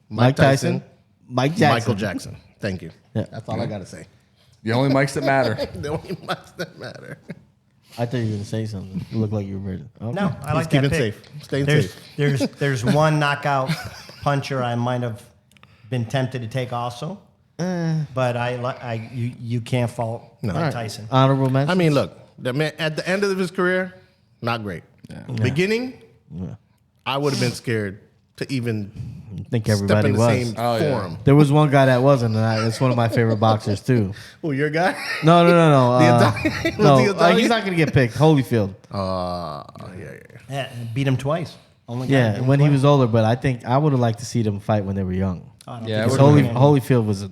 Mike Tyson, Mike Jackson. Michael Jackson. Thank you. Yeah. That's all I gotta say. The only mics that matter. The only mics that matter. I thought you were going to say something. You look like you were ready. Okay. No, I like keeping that pick. safe. Staying there's, safe. There's one knockout puncher I might have been tempted to take also, but you can't fault Mike Tyson. Honorable mention. I mean, look, the man at the end of his career, not great. Beginning, I would have been scared to even I think step everybody in the was. same Oh, yeah. forum. There was one guy that wasn't, and it's one of my favorite boxers too. Who, your guy? No. The Italian? No, Was the Italian? he's not going to get picked. Holyfield. Yeah. Yeah, beat him twice. Only guy Yeah, beat him when he twice. was older, but I think I would have liked to see them fight when they were young. I don't Yeah, think it so. would've Holyfield was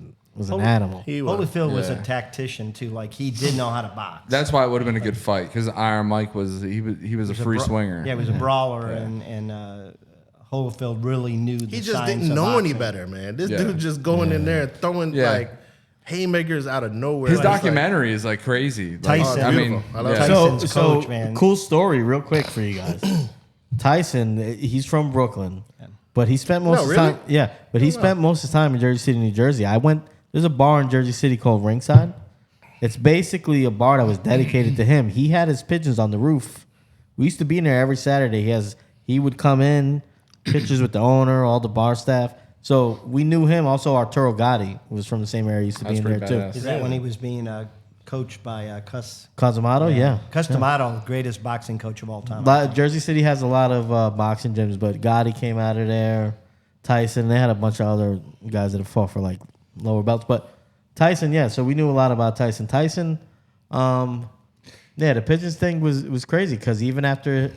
an animal. He was. Holyfield was a Yeah. tactician too. Like he did know how to box. That's why it would have been a good fight because Iron Mike was a free swinger. Yeah, he was a brawler, and Holyfield really knew the He just signs didn't of know any boxing. better, man. This Yeah. dude just going in there and throwing Yeah. like haymakers out of nowhere. His It's like- documentary is like crazy. Like, Tyson. I mean, Beautiful. I love yeah. Tyson. Tyson's coach, man. Cool story, real quick for you guys. Tyson, he's from Brooklyn, but he spent most No, of the really? time. Yeah, but he spent most of the time in Jersey City, New Jersey. There's a bar in Jersey City called Ringside. It's basically a bar that was dedicated to him. He had his pigeons on the roof. We used to be in there every Saturday. He would come in, pictures with the owner, all the bar staff. So we knew him. Also, Arturo Gotti was from the same area. He used to be That's in there pretty too. badass. Is that when he was being coached by Cosamato, yeah. Customato, greatest boxing coach of all time? Jersey City has a lot of boxing gyms, but Gotti came out of there. Tyson, they had a bunch of other guys that have fought for like lower belts, but Tyson, yeah. So we knew a lot about Tyson. Tyson, the pigeons thing was crazy because even after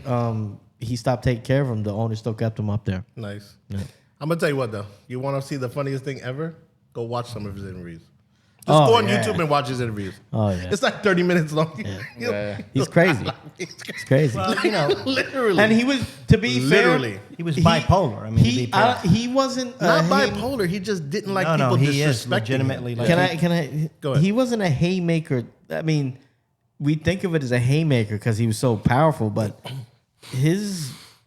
he stopped taking care of him, the owner still kept him up there. Nice. I'm gonna tell you what though. You want to see the funniest thing ever? Go watch some of his interviews. Just Oh, go on yeah. YouTube and watch his interviews. Oh yeah, It's like 30 minutes long. Yeah. he's crazy. He's He's crazy. Well, literally. And he was, to be Literally. fair, he was bipolar. I mean, to be fair. he wasn't not a bipolar. He just didn't like No, people he is disrespecting legitimately him. like. Can I? Go ahead. He wasn't a haymaker. I mean, we think of it as a haymaker because he was so powerful, but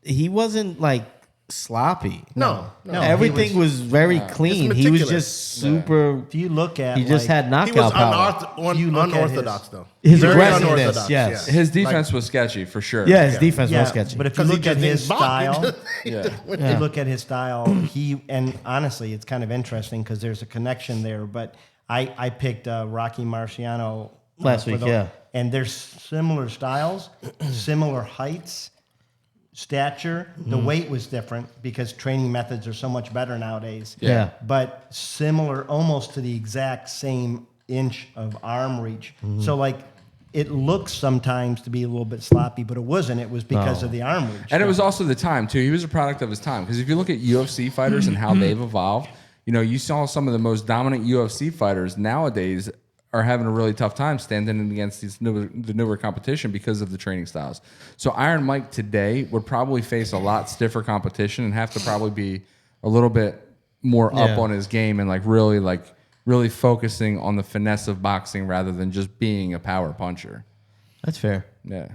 he wasn't like sloppy. No. Everything was very clean. It's He was meticulous. just super. If you look at, He just had knockout He was power. You look at unorthodox though. His Very aggressiveness, unorthodox, yes. yeah. His defense was sketchy for sure. Yeah, his defense yeah, was sketchy. but if you 'Cause he look at just his didn't box. style, Yeah. if you look at his style, and honestly, it's kind of interesting because there's a connection there. But I picked Rocky Marciano Last for week, yeah. and there's similar styles, similar heights, stature. The weight was different because training methods are so much better nowadays. Yeah. But similar, almost to the exact same inch of arm reach. So like. It looks sometimes to be a little bit sloppy, but it wasn't. It was because of the arm reach. And it was also the time too. He was a product of his time because if you look at UFC fighters and how they've evolved, you saw some of the most dominant UFC fighters nowadays are having a really tough time standing against the newer competition because of the training styles. So Iron Mike today would probably face a lot stiffer competition and have to probably be a little bit more up on his game and really focusing on the finesse of boxing rather than just being a power puncher. That's fair. Yeah.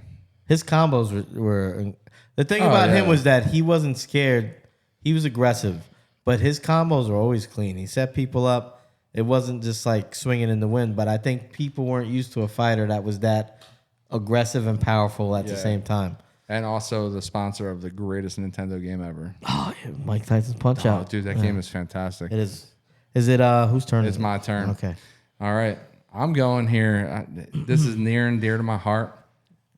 His combos were the thing Oh, about yeah. him was that he wasn't scared. He was aggressive, but his combos were always clean. He set people up. It wasn't just like swinging in the wind. But I think people weren't used to a fighter that was that aggressive and powerful at the same time. And also the sponsor of the greatest Nintendo game ever. Oh, yeah, Mike Tyson's Punch Oh, Out. dude, that game is fantastic. It is. Is it whose turn? It's is it? my turn. Okay. All right. I'm going here. This is near and dear to my heart.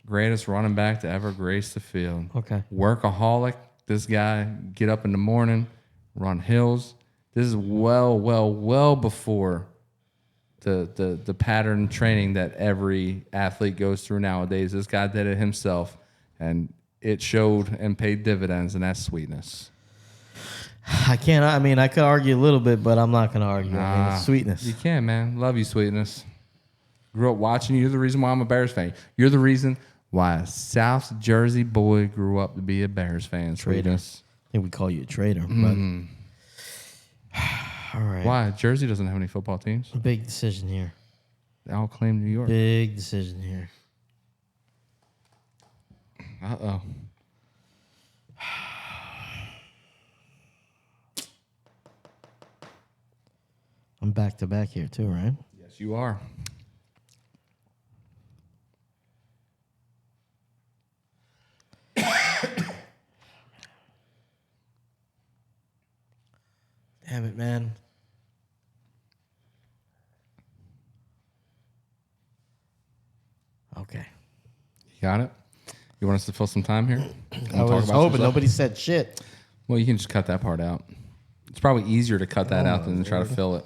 Greatest running back to ever grace the field. Okay. Workaholic. This guy, get up in the morning, run hills. This is well before the pattern training that every athlete goes through nowadays. This guy did it himself, and it showed and paid dividends, and that's sweetness. I can't. I mean, I could argue a little bit, but I'm not going to argue. I mean, it's sweetness. You can, man. Love you, Sweetness. Grew up watching you. You're the reason why I'm a Bears fan. You're the reason why a South Jersey boy grew up to be a Bears fan, Sweetness. I think we call you a traitor. But all right. Why? Jersey doesn't have any football teams. Big decision here. They all claim New York. Big decision here. Uh-oh. I'm back to back here too, right? Yes, you are. Damn it, man. Okay. You got it? You want us to fill some time here? I was hoping nobody said shit. Well, you can just cut that part out. It's probably easier to cut that out than to try to fill it.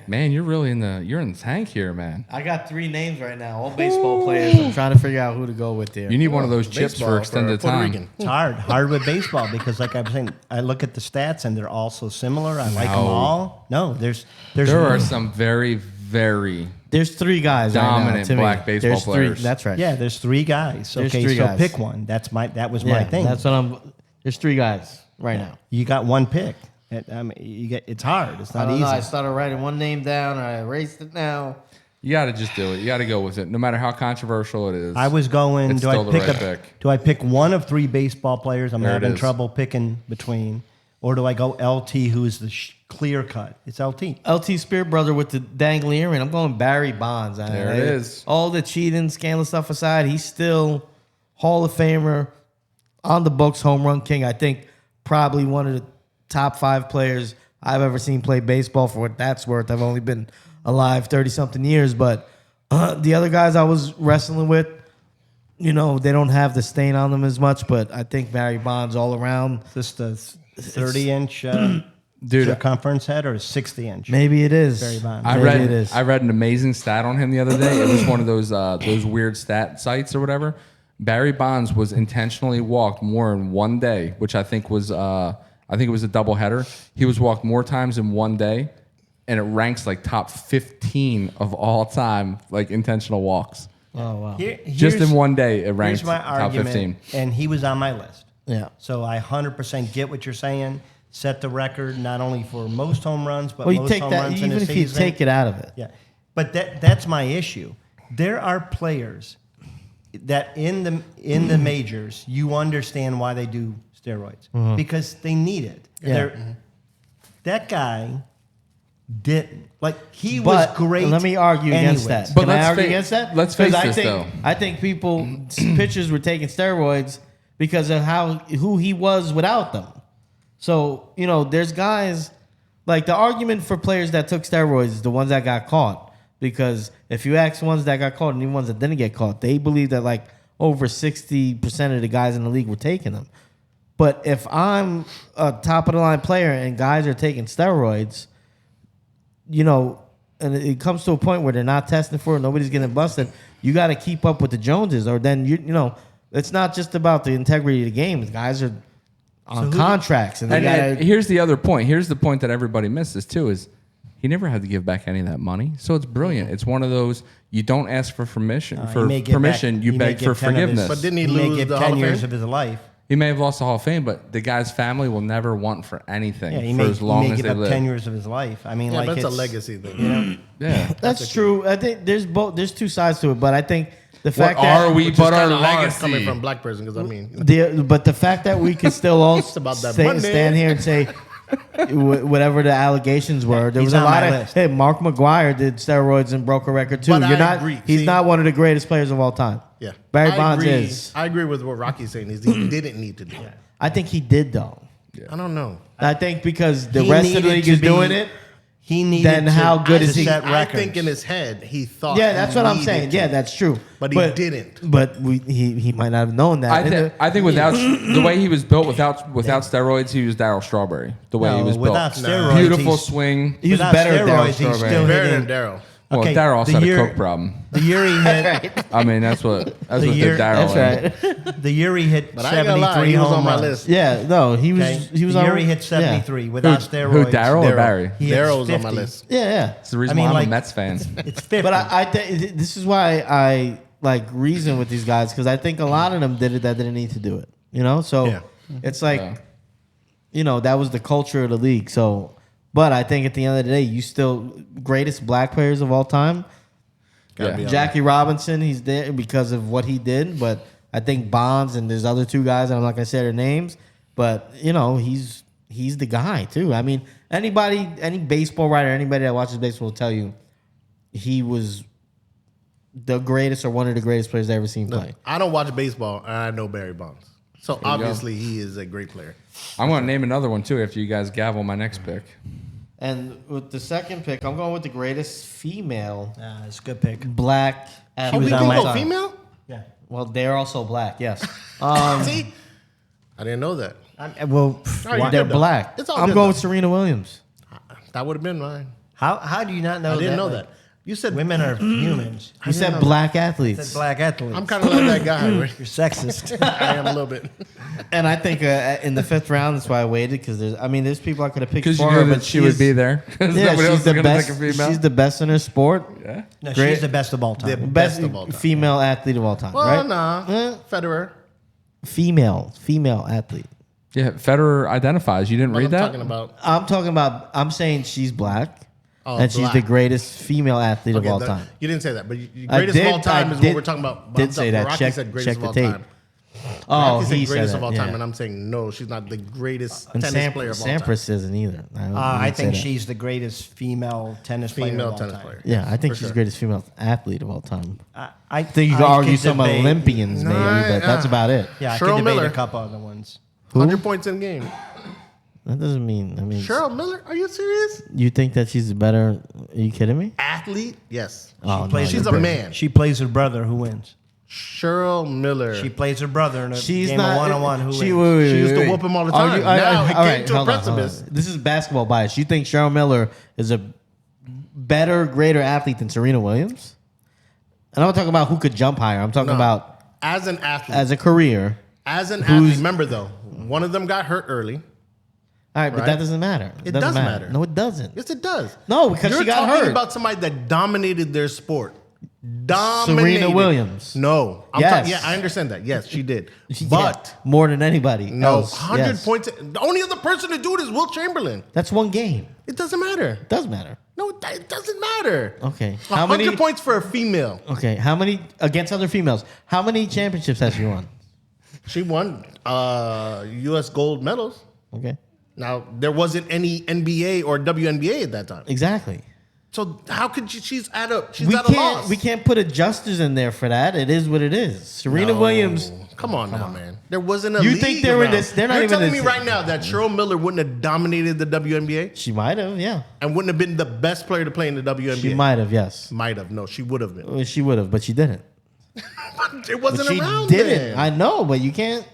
Man, you're really in the tank here, man. I got 3 names right now, all baseball players. I'm trying to figure out who to go with there. You need one of those chips Baseball for extended Puerto time. Rican. It's hard with baseball because, like I was saying, I look at the stats and they're all so similar. I like them all. No, there's There are some very, very There's 3 guys dominant right now, to me. black baseball There's 3. players. That's right. yeah. There's 3 guys. There's Okay, 3 so guys. pick one. That was Yeah, my thing. that's what I'm. There's 3 guys right now. You got one pick. I mean, it's hard. It's I not don't easy. know. I started writing one name down. I erased it now. You got to just do it. You got to go with it, no matter how controversial it is. I was going. It's Do still I the pick right a? pick. Do I pick one of 3 baseball players? I'm There it having is. trouble picking between, or do I go LT, who is the clear cut? It's LT. LT Spirit Brother with the dangly earring. I'm going Barry Bonds. There it is. All the cheating, scandal stuff aside, he's still Hall of Famer, on the books, home run king. I think probably one of the top 5 players I've ever seen play baseball, for what that's worth. I've only been alive 30-something years, but the other guys I was wrestling with, you know, they don't have the stain on them as much, but I think Barry Bonds all around. Is this the 30-inch Dude, circumference head or a 60-inch? Maybe it is. Barry Bonds. Maybe it is. I read an amazing stat on him the other day. It was one of those weird stat sites or whatever. Barry Bonds was intentionally walked more in one day, which I think was it was a doubleheader. He was walked more times in one day, and it ranks like top 15 of all time, like intentional walks. Oh, wow. Just in one day, it ranks Here's my top argument, 15. and he was on my list. Yeah. So I 100% get what you're saying. Set the record not only for most home runs, but Well, you most take home that, runs in even a if you season. take it out of it. Yeah, but that's my issue. There are players that in the majors, you understand why they do steroids because they need it. Yeah. That guy didn't. Like he But was great. let me argue against anyways. that. But Can I let's argue fa- against that? let's 'Cause face I this, think, though. I think pitchers were taking steroids because of who he was without them. So, you know, there's guys, like the argument for players that took steroids is the ones that got caught. Because if you ask ones that got caught and the ones that didn't get caught, they believe that like over 60% of the guys in the league were taking them. But if I'm a top of the line player and guys are taking steroids, you know, and it comes to a point where they're not testing for it, nobody's getting busted, you got to keep up with the Joneses, or then you know, it's not just about the integrity of the game. The guys are on contracts, and they And got here's the other point. Here's the point that everybody misses too is he never had to give back any of that money. So it's brilliant. It's one of those you don't ask for permission. He may get back- You he may beg get for 10 of his- forgiveness. But didn't he may lose get the 10 Hall of years Fame? of his life. He may have lost the Hall of Fame, but the guy's family will never want for anything Yeah, he for may, as long he may as give they up live. 10 years of his life. I mean, Yeah, like but it's a it's legacy thing. Yeah. that's true. I think there's both. There's two sides to it, but I think the fact What that are we Which is but our kinda hard legacy? coming from a black person, because I mean, but the fact that we can still all about that money. stand here and say whatever the allegations were, there He's was a on lot my of. list. Hey, Mark McGwire did steroids and broke a record too. But You're I not. agree. He's See? not one of the greatest players of all time. yeah. Barry I Bonds agree. is. I agree with what Rocky's saying. Is he didn't need to do it. I think he did though. I don't know. I think because the He rest of the needed league to is be- doing it. he needed Then to, how good to is he? set I records. think in his head he thought. Yeah, that's he what I'm needed saying. to. Yeah, that's true. But he didn't. But he might not have known that. I think without the way he was built, without steroids, he was Darryl Strawberry. The way he No, was without built, steroids, beautiful he's- swing. He was without better than steroids, Darryl he's Strawberry. still Better hitting. than Daryl. Well, Okay, Daryl also the had year- a coke problem. The year he hit, I mean, that's what The year- did Daryl. That's in. right. the year he hit But I ain't gonna lie, 73 he was home on my runs. list. Yeah, no, he was. Okay? He was the year on. he hit 73 without steroids. Who, Daryl or Daryl. Barry? He hits Daryl was on my 50. list. Yeah, yeah. That's the reason I mean, why I'm like- a Mets fan. It's 50. But I think this is why I like reason with these guys because I think a lot of them did it that didn't need to do it. You know, so Yeah. it's like, Yeah. you know, that was the culture of the league. So, but I think at the end of the day, you still greatest black players of all time. Gotta be on Jackie Robinson, he's there because of what he did. But I think Bonds and there's other two guys, and I'm not gonna say their names, but you know, he's the guy too. I mean, any baseball writer, anybody that watches baseball will tell you he was the greatest or one of the greatest players I've ever seen play. I don't watch baseball, and I know Barry Bonds. So you obviously, he is a great player. I'm going to name another one too after you guys gavel my next pick. And with the second pick, I'm going with the greatest female It's a good pick. black Oh, athlete. we was can on my go side. female? Yeah. Well, they're also black, yes. See? I didn't know that. Well, All right, why- you They're good, though. black. It's all I'm good, going though. with Serena Williams. That would have been mine. how do you not know I that? didn't know Like, that. You said Women are humans. You said black athletes. That's black athletes. I'm kind of like that guy. Right? You're sexist. I am a little bit. And I think in the fifth round, that's why I waited because there's people I could have picked Because you for knew her, that but she would be there. 'Cause Yeah, nobody else she's is the going to best. take a female. She's the best in her sport. Yeah. No, Great. she's the best of all time. The Best best of all time. female athlete of all time, Well, right? nah. Federer. Female athlete. Yeah, Federer identifies. You didn't What read I'm that? talking about. I'm saying she's black, Oh, and she's black. the greatest female athlete of all time. You didn't say that, but I greatest of did- all time I is did- what we're talking about. did say that. Rocky Check- said greatest check of the all tape. time. Oh, Rocky said he greatest said of all that, time, yeah. and I'm saying no, she's not the greatest And tennis player of all time. Sampras isn't either. I didn't say think that. she's the greatest female tennis player. Female of all tennis time. player. Yeah, I think For she's the sure. greatest female athlete of all time. I think you could argue some debate- Olympians, maybe, but that's about it. Yeah, I Cheryl could debate Miller. a couple other ones. 100 points in game. That doesn't mean. I mean, Cheryl Miller, are you serious? you think that she's better? Are you kidding me? Athlete? Yes. Oh, no, She's you're a crazy. man. She plays her brother. Who wins? Cheryl Miller. She plays her brother in a She's game not of one-on-one. Who she, wins? She used to whoop him all the time. Now it all came to a hold on, hold on. precipice. This is basketball bias. You think Cheryl Miller is a better, greater athlete than Serena Williams? And I'm not talking about who could jump higher. I'm talking No. about As an athlete. as a career. As an Who's- athlete. Remember, though, one of them got hurt early. All right, but Right. that doesn't matter. It doesn't does matter. No, it doesn't. Yes, it does. No, because You're she got talking hurt. about somebody that dominated their sport. Dominated. Serena Williams. No. Yes. Yeah, I understand that. Yes, she did. Yeah, But more than anybody no, else. 100 yes. points. The only other person to do it is Will Chamberlain. That's one game. It doesn't matter. It does matter. No, it doesn't matter. Okay. 100 points for a female. Okay. How many against other females? How many championships has she won? She won U.S. gold medals. Okay. Now, there wasn't any NBA or WNBA at that time. Exactly. So how could she's at a We at a can't loss. we can't put adjusters in there for that. It is what it is. Serena No. Williams. Come on now, man. There wasn't a You league think they were around. this- they're not You're even telling this- me right now that Cheryl Miller wouldn't have dominated the WNBA She might have, yeah. and wouldn't have been the best player to play in the WNBA? She might have, yes. Might have. No, she would have been. Well, she would have, but she didn't. It But wasn't she around didn't. then. I know, but you can't.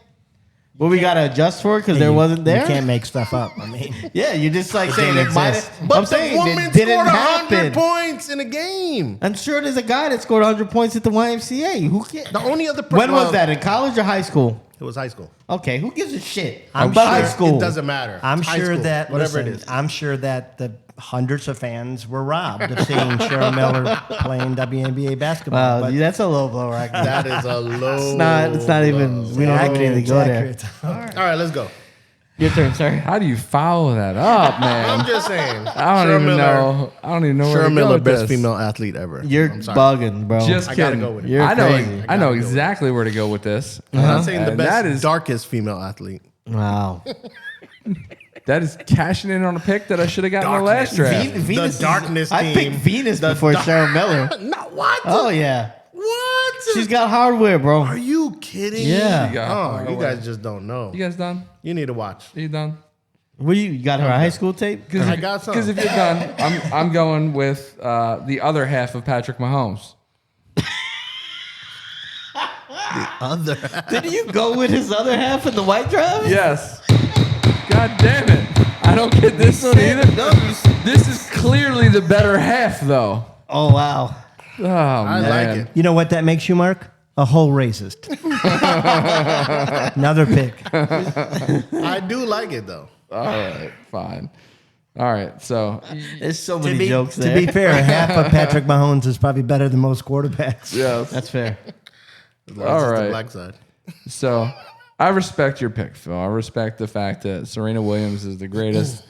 Well, we gotta adjust for it because there wasn't there. You can't make stuff up. I mean, Yeah, you're just like saying didn't it might exist. have. But I'm the saying woman it didn't scored 100 happen. points in a game. I'm sure there's a guy that scored 100 points at the YMCA. Who cares? The only other When was that? In college or high school? It was high school. Okay, who gives a shit I'm about sure high school? It doesn't matter. I'm High sure school, that whatever listen, it is. I'm sure that the hundreds of fans were robbed of seeing Cheryl Miller playing WNBA basketball. Wow, but that's a low blow right there. That is a low. It's not. It's not even. We don't even need to go there. accurate. All right, let's go. Your turn, sir. How do you follow that up, man? I'm just saying. I don't even know. I don't even know where Cheryl to go Miller, with best this. female athlete ever. You're I'm sorry. bugging, bro. Just I gotta kidding. go with it. You're I know. crazy. I know go with it. exactly where to go with this. I'm not saying the And best, that is darkest female athlete. Wow. that is cashing in on a pick that I should have gotten in the last draft. Venus. darkness I team. picked Venus before Cheryl Miller. Not what? Oh yeah, What? she's got hardware, bro. Are you kidding? Yeah. You got Oh, you hardware. guys just don't know. You guys done? You need to watch. Are you done? What do you got? Her high school tape? I got some. Because if you're done, I'm going with the other half of Patrick Mahomes. Other. Did you go with his other half in the white drive? Yes. God damn it! I don't get this one either. No, you This is clearly the better half, though. Oh wow. Oh, I man. like it. You know what that makes you, Mark? A whole racist. Another pick. I do like it though. All right, fine. All right, so There's so many jokes To there. be fair, half of Patrick Mahomes is probably better than most quarterbacks. yes, That's fair. As long as All it's right. the black side. so I respect your pick, Phil. I respect the fact that Serena Williams is the greatest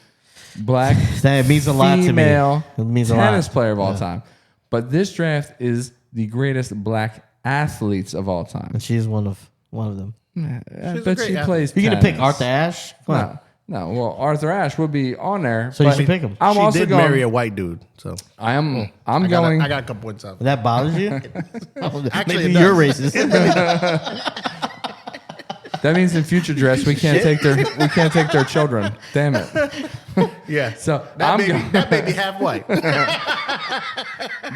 black That means a lot to me. female It means a lot. tennis player of all time. But this draft is the greatest black athletes of all time. And she's one of them. I She's a bet great she athlete. plays. You're gonna pick tennis. Arthur Ashe? Come on. No, well, Arthur Ashe would be on there. So you but should pick him. I'm She also did going. marry a white dude, so I'm I going. got a couple points out. That bothers you? Actually, Maybe it you're does. racist. That means in future drafts we can't take their children. Damn it. Yeah. So that baby half white.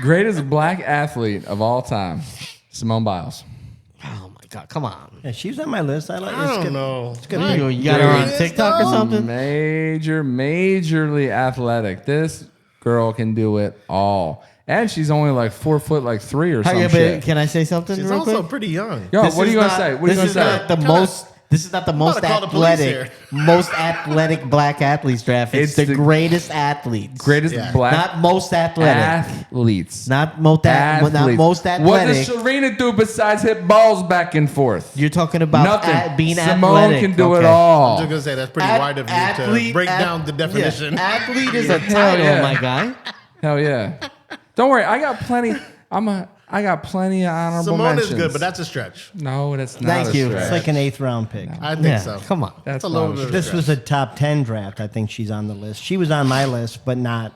greatest black athlete of all time, Simone Biles. Oh my god! Come on. Yeah, she's on my list. I like I don't know. You got her on TikTok or something? Majorly athletic. This girl can do it all, and she's only like 4'3" or some shit. Can I say something She's real also quick? pretty young. Yo, This what are is you gonna not- say? What are you this gonna is say? not the most. This is not the most call the police athletic black athletes draft. It's the greatest athletes. Greatest Yeah. black Not most athletic. athletes. Not most Athletes. not most What athletic. does Serena do besides hit balls back and forth? You're talking about Nothing. being Simone athletic. can do it Okay. I'm all. just gonna say that's pretty wide of you to break down the definition. Yeah. Athlete is a Hell title, yeah. my guy. Hell yeah! Don't worry, I got plenty. I got plenty of honorable Simone mentions. is good, but that's a stretch. no, that's not. Thank a you. stretch. It's like an 8th round pick. I think Yeah, so. come on. That's a not little a bit. Of a This stretch. was a top 10 draft. I think she's on the list. She was on my list, but not.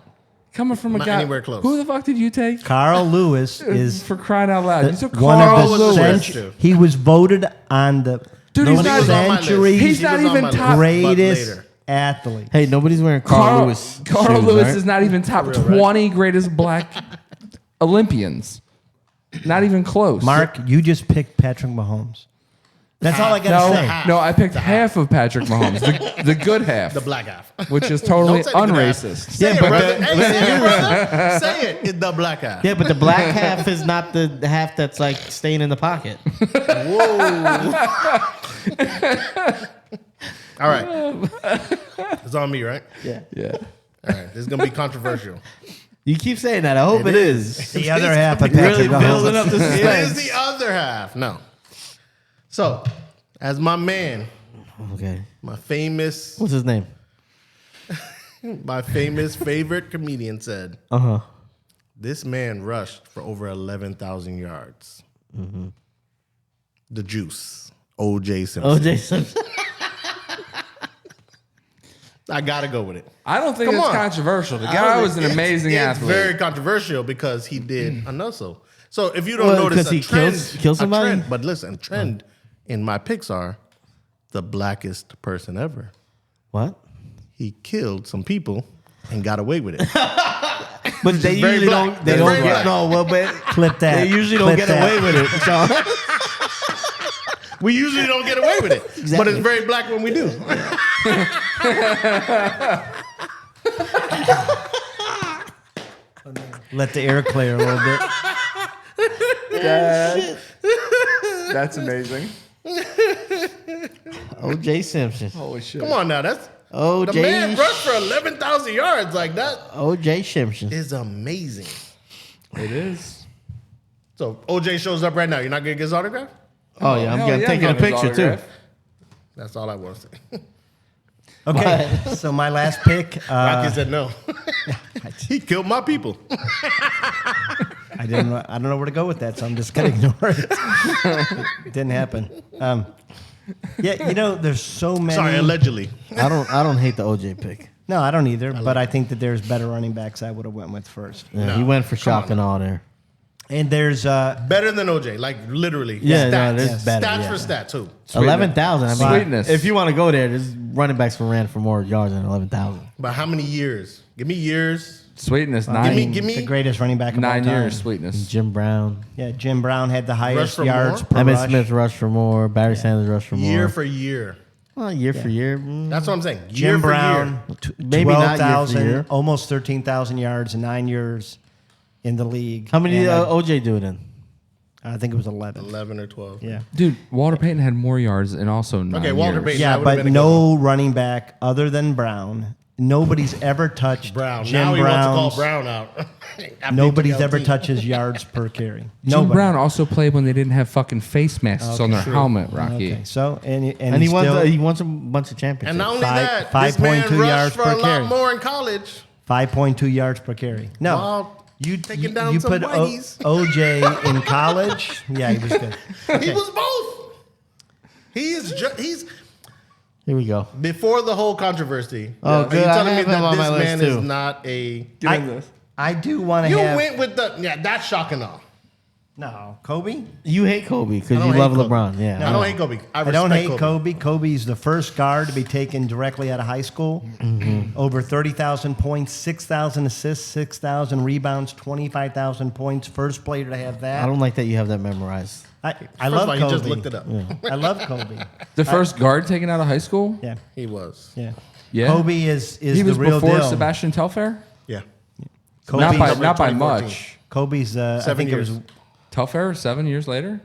Coming from a Not guy. anywhere close. Who the fuck did you take? Carl Lewis is For crying out loud, you took one Carl of the Lewis. Lewis. too. He was voted on the Dude, he's Nobody not. was on my list. century He's He not was on even my list, top. but greatest later. athlete. Hey, nobody's wearing Carl Lewis. Carl shoes, Lewis right? is not even top real, right? 20 greatest black Olympians. Not even close. Mark, you just picked Patrick Mahomes. That's all I got to No, say. no, I picked half of Patrick Mahomes, the good half, The black half. which is totally Don't say the good half. unracist. Say Yeah, it, but brother. the- Hey, say it, brother. Say it. It's the black half. Yeah, but the black half is not the half that's like staying in the pocket. All right. It's on me, right? Yeah. Yeah. All right. This is gonna be controversial. You keep saying that. I hope it is. The other half of Really Patrick building Mahomes. up the It suspense. is the other half. No. So, as my man, Okay. my famous What's his name? favorite comedian said, Uh-huh. this man rushed for over 11,000 yards. The juice, O.J. Simpson. OJ Simpson. I gotta go with it. I don't think Come it's on. controversial. The I guy don't was an think- amazing it's athlete. very controversial because he did another. So if you don't Well, notice 'cause he a trend, kills somebody? a trend, but listen, trend in my picks are the blackest person ever. What? He killed some people and got away with it. But they very usually black. don't. They That's don't very get black. no. Well, but Clip that. they usually don't Clip get that. away with it, Sean. We usually don't get away with it, but Exactly. it's very black when we do. Let the air clear a little bit. That's amazing. OJ Simpson. Holy shit. Come on now, that's the OJ. man rushed for 11,000 yards like that. OJ Simpson. Is amazing. It is. So OJ shows up right now. You're not gonna get his autograph? Oh yeah, I'm Hell gonna yeah, take I'm a getting his picture too. autograph. That's all I want to say. Okay, so my last pick. Rocky said no. He killed my people. I don't know where to go with that, so I'm just gonna ignore it. It didn't happen. Yeah, you know, there's so many. Sorry, allegedly. I don't hate the OJ pick. No, I don't either. But I think that there's better running backs I would have went with first. Yeah, No, he went for shock and all there. And there's Better than OJ, like literally. Yeah, no, stats. there's better, Stats yeah. for stats too. 11,000. I mean, Sweetness. if you want to go there, there's running backs for ran for more yards than 11,000. But how many years? Give me years. Sweetness, Give nine, me, give me. the greatest running back of all 9 time. years, sweetness. Jim Brown, Yeah, Jim Brown had the highest for yards more? per Emmitt rush. Smith rushed for more. Barry Sanders rushed for more. Year for year. Well, year for year. That's what I'm saying. Year Jim for Brown, year. Maybe not year for 12,000, year. almost 13,000 yards in 9 years. in the league. How many And OJ do it in? I think it was 11. 11 or 12. Yeah. Dude, Walter Payton had more yards and also 9 Okay, Walter years. Payton. Yeah, that would've but been a good no running back other than Brown. Nobody's ever touched Brown. Jim Now he wants to call Brown's. Brown out. After he Nobody's took out ever team. touched his yards per carry. Jim Nobody. Brown also played when they didn't have fucking face masks on their helmet, Rocky. Okay, so and And he still won a bunch of championships. And not only Five- that, this man 5.2 rushed yards for per a lot carry. more in college. 5.2 yards per carry. No, While you taking down you some put whiteys. OJ in college. Yeah, he was good. He was both. He's Here we go. before the whole controversy. Oh, are good. you I telling me have him that on this my man list, is too. not a? I do want to You have went with the that's shocking though. no Kobe. You hate Kobe because I you don't love hate Kobe. LeBron. Yeah. I don't hate Kobe. I don't hate Kobe. Kobe's the first guard to be taken directly out of high school. Over 30,000 points, 6,000 assists, 6,000 rebounds, 25,000 points. First player to have that. I don't like that you have that memorized. I First love of all, Kobe. he just looked it up. I love Kobe. The first guard taken out of high school? Yeah, He was. yeah. Yeah. Kobe is He the was real before deal. Sebastian Telfair? Yeah. Kobe's, Not by 2014. much. Kobe's I 7 think years. it was Telfair, 7 years later?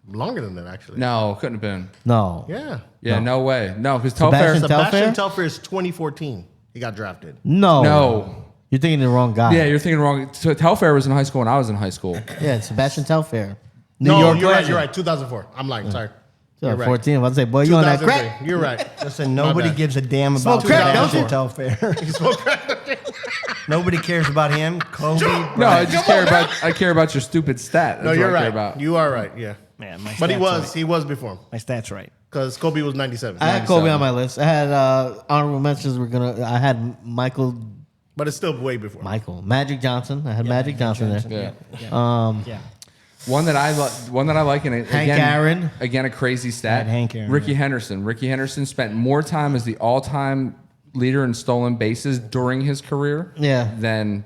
Longer than that, actually. No, couldn't have been. No. Yeah. Yeah, no way. No, because Telfair. Sebastian Sebastian Telfair? Telfair is 2014. He got drafted. No. No. You're thinking the wrong guy. Yeah, you're thinking wrong. So Telfair was in high school when I was in high school. Yeah, Sebastian Telfair. New No, York you're right. legend. You're right. 2004. I'm lying. Sorry. You're right. 14. I was about to say, boy, you on that crack. 2003. You're right. listen. Nobody bad. gives a damn Smoke about crack, don't Sebastian you? Telfair. Nobody cares about him. Kobe. No, I just care about your stupid stat. No, That's you're what I care right. about. You are right. Yeah. Man, my But he stats was. right. He was before him. My stats right. Because Kobe was 97. I had Kobe on my list. I had honorable mentions. I had Michael But it's still way before. Magic Johnson. I had Magic Johnson there. Yeah. Yeah. One that I like, and Hank Aaron. Again, a crazy stat. I had Hank Aaron, Ricky Henderson. Ricky Henderson spent more time as the all-time leader in stolen bases during his career. Yeah. Than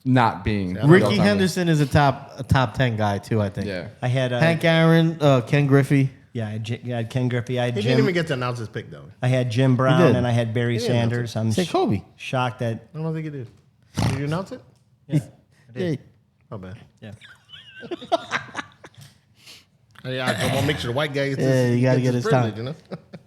not being. the Ricky all-time Henderson is a top 10 guy too. I think. leader. I had Hank Aaron, Ken Griffey. Yeah, I had Ken Griffey. I had He didn't even Jim. get to announce his pick, though. I had Jim Brown did. and I had Barry didn't announce Sanders. I'm Say Kobe. shocked that. I don't think he did. Did you announce it? Yeah. Oh, bad. Yeah. Yeah, I want to make sure the white guy gets Yeah, you gotta gets get his privilege, time. you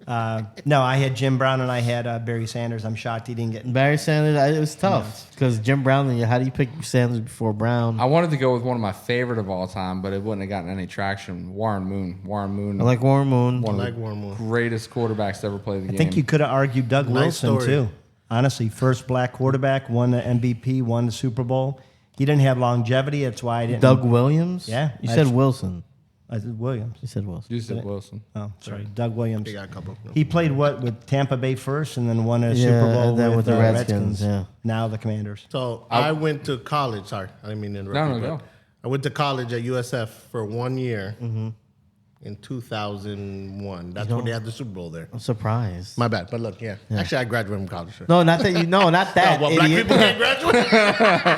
know? No, I had Jim Brown and I had Barry Sanders. I'm shocked he didn't get. Barry Sanders. It was tough because Jim Brown. How do you pick Sanders before Brown? I wanted to go with one of my favorite of all time, but it wouldn't have gotten any traction. Warren Moon. Warren Moon. I like Warren Moon. one of like the Warren Moon. greatest quarterbacks to ever play the game. I think you could have argued Doug Nice Wilson story. too. Honestly, first black quarterback, won the MVP, won the Super Bowl. He didn't have longevity. That's why I didn't. Doug Williams. Yeah, You I- said Wilson. I said Williams. You said Wilson. You said Wilson. Oh, sorry, Doug Williams. He got a couple. He played with Tampa Bay first, and then won a Yeah, Super Bowl and then with the Redskins, yeah. Now the Commanders. So I went to college. Sorry, I didn't mean to interrupt. No, you, no, but go. I went to college at USF for 1 year in 2001. That's when they had the Super Bowl there. I'm surprised. My bad. But look, yeah. Actually, I graduated from college. No, not that you. No, not that. Well, black idiot. people can't graduate.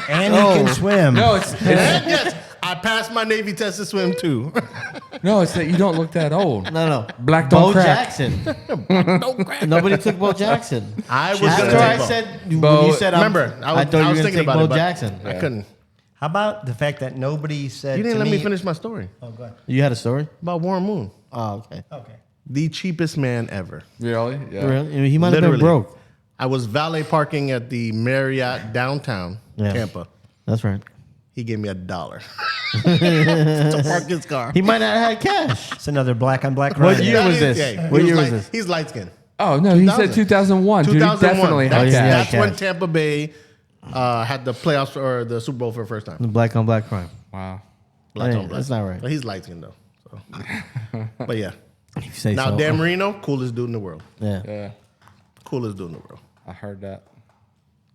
And he can swim. No, it's And yes, I passed my Navy test to swim too. no, it's that you don't look that old. No. Black Bo don't crack. Jackson. Don't crack. Nobody took Bo Jackson. I was going After to I take Bo. said, Bo- when you said, Remember, I thought you were going to thinking take about Bo it, but Jackson. I couldn't. How about the fact that nobody said You didn't to let me finish my story Oh, go ahead. You had a story? about Warren Moon, Oh, okay. Okay. the cheapest man ever. Really? Yeah. Really? He might have been Literally. broke. I was valet parking at the Marriott downtown Yeah. Tampa. That's right. He gave me $1 to park his car. He might not have had cash. It's another black on black crime. What year That was is this? gay. What He year was light- this? He's light skinned. Oh no, he said 2000. 2001. Dude, he 2001. definitely had That's, yeah. cash. that's when cash. Tampa Bay had the playoffs or the Super Bowl for the first time. The black on black crime. Wow. Black Hey, on black. that's not right. But he's light skinned though. So. But yeah. If you say Now so. Dan Marino, coolest dude in the world. Yeah. Yeah, Coolest dude in the world. I heard that.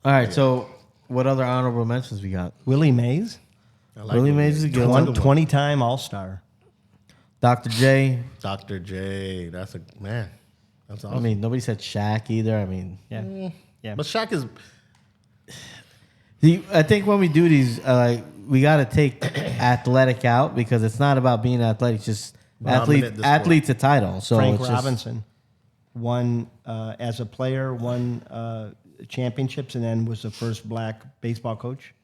All right. So, what other honorable mentions we got? Willie Mays, I like Willie him. Mays is a good one. 20-time All-Star. Dr. J. Dr. J. That's a man. That's awesome. I mean, nobody said Shaq either. I mean, Yeah. Yeah. But Shaq is I think when we do these, we got to take athletic out because it's not about being athletic. It's just Dominant the sport. athlete's a title. So Frank it's just- Robinson won as a player, won championships, and then was the first black baseball coach.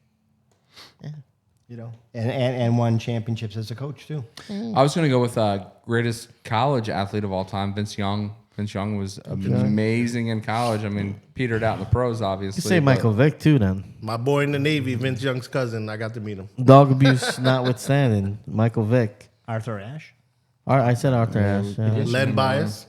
You know, and won championships as a coach too. I was going to go with greatest college athlete of all time, Vince Young. Vince Young was amazing in college. I mean, petered out in the pros, obviously. You say but- Michael Vick too, then. My boy in the Navy, Vince Young's cousin. I got to meet him. Dog abuse notwithstanding, Michael Vick. Arthur Ashe. I said Arthur Ashe. Yeah. Len Bias,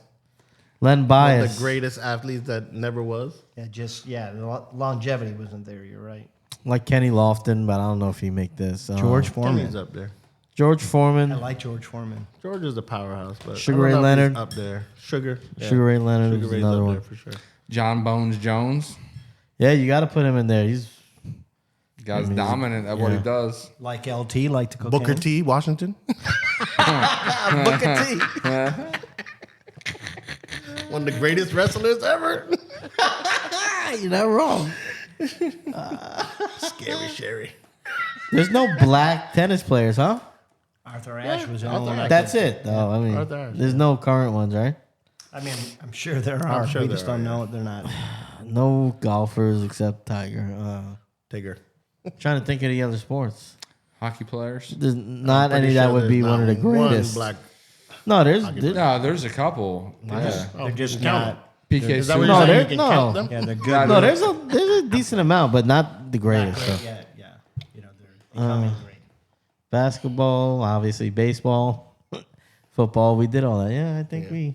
Len one of Bias. the greatest athletes that never was. Yeah, the longevity wasn't there. You're right. Like Kenny Lofton, but I don't know if he make this. George Foreman. Kenny's up there. George I Foreman. like George Foreman. George is the powerhouse, but Sugar I don't Ray know if he's Leonard. up there. Sugar Sugar Ray Leonard Sugar is Ray's another up one. there for sure. John Bones Jones. Yeah, you got to put him in there. He's Guy's dominant at what he does. Like LT, like to cocaine. Booker T, Washington. Booker T. One of the greatest wrestlers ever. you're not wrong. Scary Sherry. There's no black tennis players, huh? Arthur Ashe was the Arthur only one. Ashe. That's it. though. I mean, Arthur Ashe, there's no current ones, right? I mean, I'm sure there are. sure We there just are, don't know it. They're not. No golfers except Tiger. Tigger. Trying to think of the other sports. Hockey players. There's not Pretty any that sure would be there's one of the not one greatest. black. No, there's No, there's a couple. Yeah. They're just count not. PK Is that what No, you're saying? there- You can no. count them? Yeah, they're good. no, there's a decent amount, but not the greatest. So. Yeah. You know, they're becoming great. Basketball, obviously, baseball, football. We did all that. Yeah, I think we.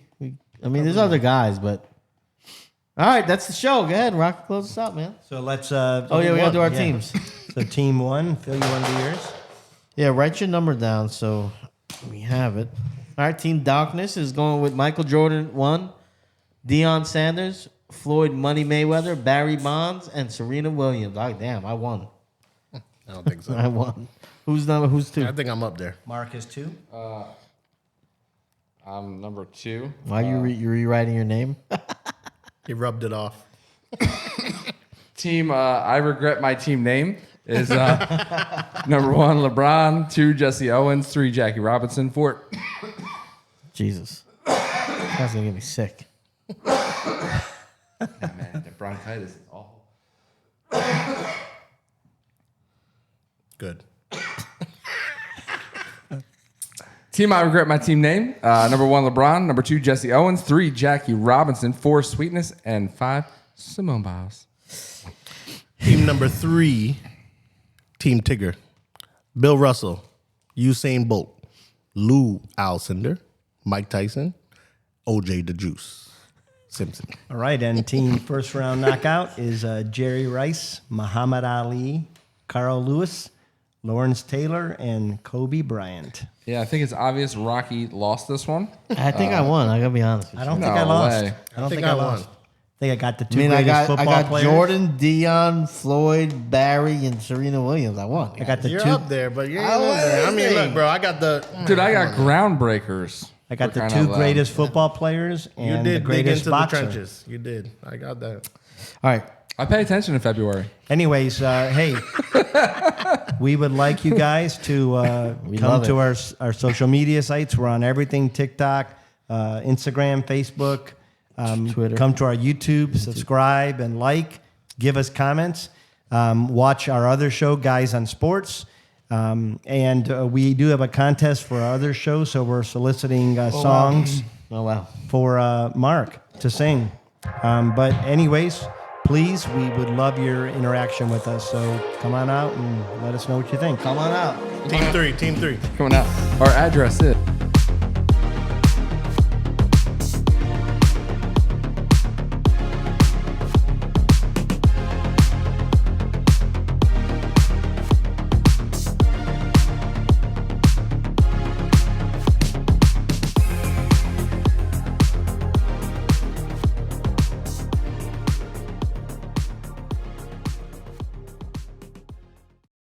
I mean, there's other guys, but. All right, that's the show. Go ahead, Rock. Close us out, man. So let's. Oh yeah, we gotta do our yeah. teams. So team one, Phil, you want to do yours? Yeah, write your number down so we have it. All right, Team Darkness is going with Michael Jordan 1, Deion Sanders, Floyd Money Mayweather, Barry Bonds, and Serena Williams. Oh, damn, I won. I don't think so. I won. Who's 2? I think I'm up there. Mark is 2. I'm number 2. Why you you rewriting your name? He rubbed it off. Team, I regret my team name is number 1, LeBron, 2, Jesse Owens, 3, Jackie Robinson, 4. Jesus. That's going to get me sick. Man, the bronchitis is awful. Good. Team, I regret my team name. Number 1, LeBron. Number 2, Jesse Owens. 3, Jackie Robinson. 4, Sweetness. And 5, Simone Biles. Team number 3, Team Tigger. Bill Russell, Usain Bolt, Lou Alcindor, Mike Tyson, OJ the Juice Simpson. All right, and team first round knockout is Jerry Rice, Muhammad Ali, Carl Lewis, Lawrence Taylor, and Kobe Bryant. Yeah, I think it's obvious Rocky lost this one. I think I won. I got to be honest with I you. don't think No I lost. way. I don't think think I I won. lost. I think I got the I 2 mean, greatest I football got players. Jordan, Deion, Floyd, Barry, and Serena Williams. I won. I got the You're 2. up there, but you ain't up there. I mean, look, bro, I got the. Dude, I got groundbreakers. I got For the crying 2 out loud. greatest football players You and the did dig greatest into boxer. the trenches. You did. I got that. All right. I pay attention in February. Anyways, hey, we would like you guys to come love to our social media sites. We're on everything: TikTok, Instagram, Facebook, Twitter. Come to our YouTube, subscribe and like. Give us comments. Watch our other show, Guys on Sports. And we do have a contest for our other show, so we're soliciting songs Oh, wow. for Mark to sing. But anyways, please, we would love your interaction with us. So come on out and let us know what you think. Come on out. Team 3. Coming out. Our address is